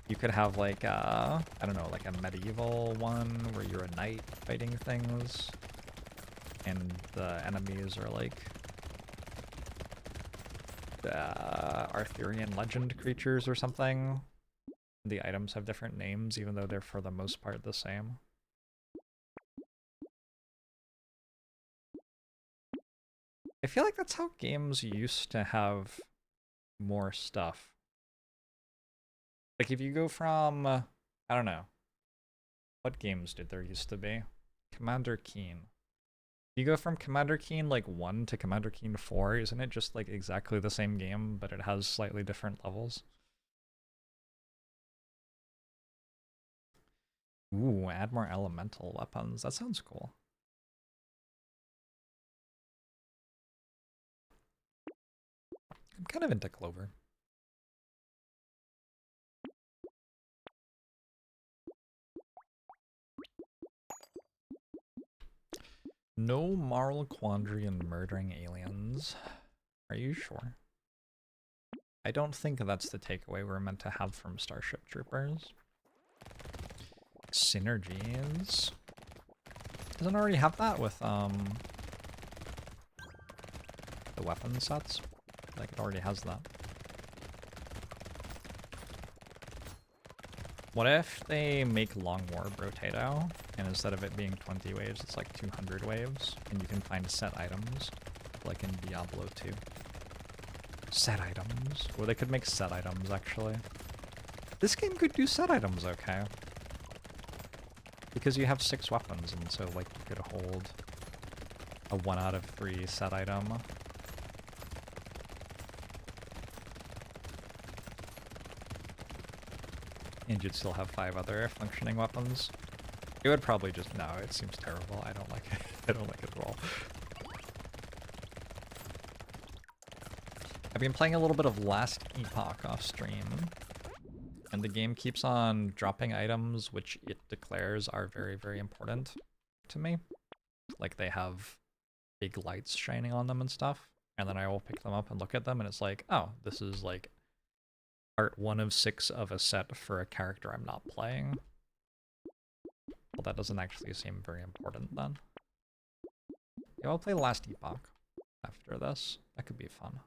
You could have like I don't know, like a medieval one where you're a knight fighting things and the enemies are like Arthurian legend creatures or something. The items have different names even though they're for the most part the same. I feel like that's how games used to have more stuff. Like if you go from, I don't know, what games did there used to be? Commander Keen. You go from Commander Keen like 1 to Commander Keen 4, isn't it just like exactly the same game, but it has slightly different levels? Ooh, add more elemental weapons. That sounds cool. I'm kind of into Clover. No moral quandary in murdering aliens. Are you sure? I don't think that's the takeaway we're meant to have from Starship Troopers. Synergies. Doesn't it already have that with the weapon sets? Like it already has that. What if they make Long War Brotato, and instead of it being 20 waves, it's like 200 waves, and you can find set items, like in Diablo 2. Set items? Or they could make set items, actually. This game could do set items okay. Because you have 6 weapons, and so, like, you could hold a 1 out of 3 set item. And you'd still have 5 other functioning weapons. It would probably just... No, it seems terrible. I don't like it. I don't like it at all. I've been playing a little bit of Last Epoch off stream. And the game keeps on dropping items which it declares are very, very important to me. Like they have big lights shining on them and stuff. And then I will pick them up and look at them and it's like, oh, this is like part 1 of 6 of a set for a character I'm not playing. Well, that doesn't actually seem very important then. Yeah, I'll play Last Epoch after this. That could be fun.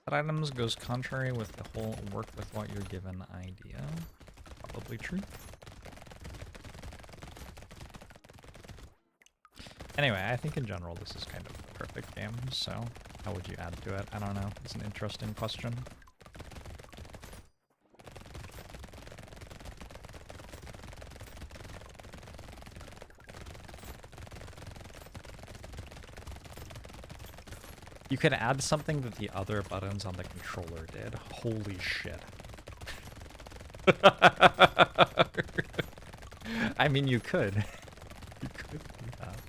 Set items goes contrary with the whole work with what you're given idea. Probably true. Anyway, I think in general this is kind of the perfect game, so how would you add to it? I don't know. It's an interesting question. You could add something that the other buttons on the controller did. Holy shit. I mean, you could. You could do that.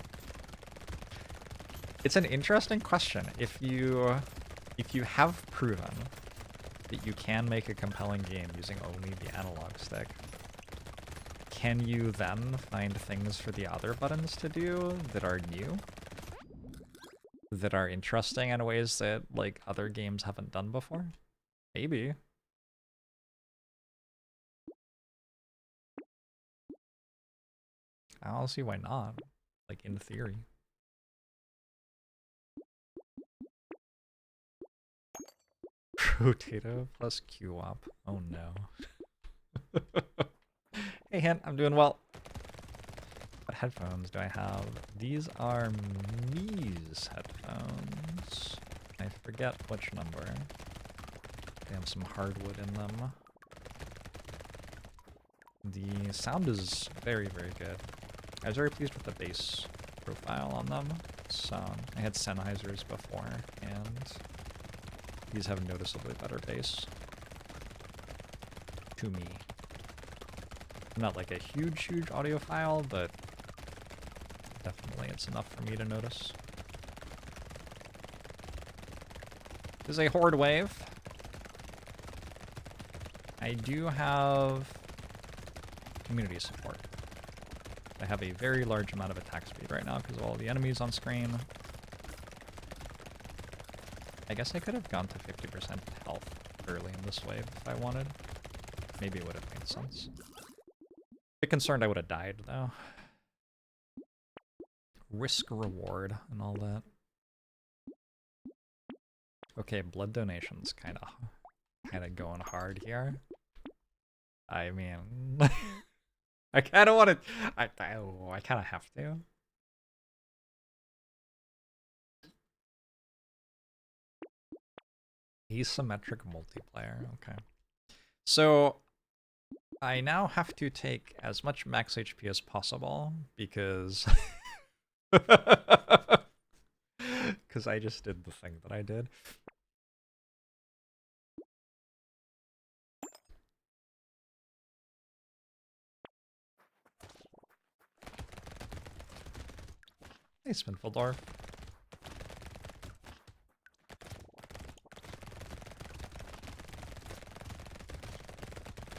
It's an interesting question. If you have proven that you can make a compelling game using only the analog stick, can you then find things for the other buttons to do that are new? That are interesting in ways that, like, other games haven't done before? Maybe. I don't see why not. Like, in theory. Brotato plus QWOP. Oh no. Hey Hint, I'm doing well. What headphones do I have? These are Mii's headphones. I forget which number. They have some hardwood in them. The sound is very, very good. I was very pleased with the bass profile on them. So I had Sennheisers before, and these have noticeably better bass. To me. I'm not like a huge, huge audiophile, but definitely it's enough for me to notice. This is a horde wave. I do have community support. I have a very large amount of attack speed right now because of all the enemies on screen. I guess I could have gone to 50% health early in this wave if I wanted. Maybe it would have made sense. A bit concerned I would have died though. Risk reward and all that. Okay, blood donations kinda going hard here. I mean, I kinda want to. I kinda have to. Asymmetric multiplayer. Okay, so I now have to take as much max HP as possible because because I just did the thing that I did. Hey, Spinfildorf.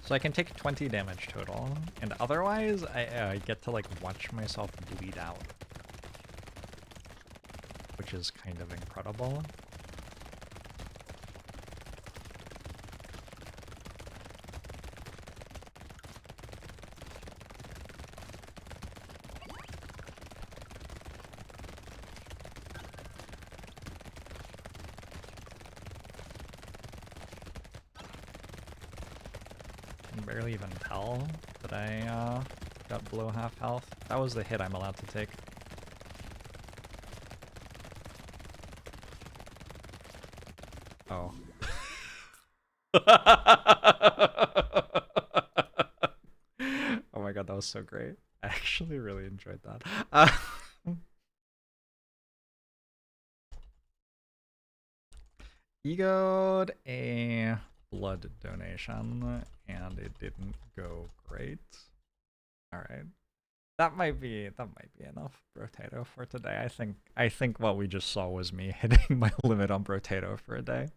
So I can take 20 damage total, and otherwise I get to like watch myself bleed out, which is kind of incredible. Barely even tell that I got below half health. That was the hit I'm allowed to take. Oh. Oh my god, that was so great. I actually really enjoyed that. Egoed a blood donation, and it didn't go great. Alright. That might be enough Brotato for today. I think what we just saw was me hitting my limit on Brotato for a day.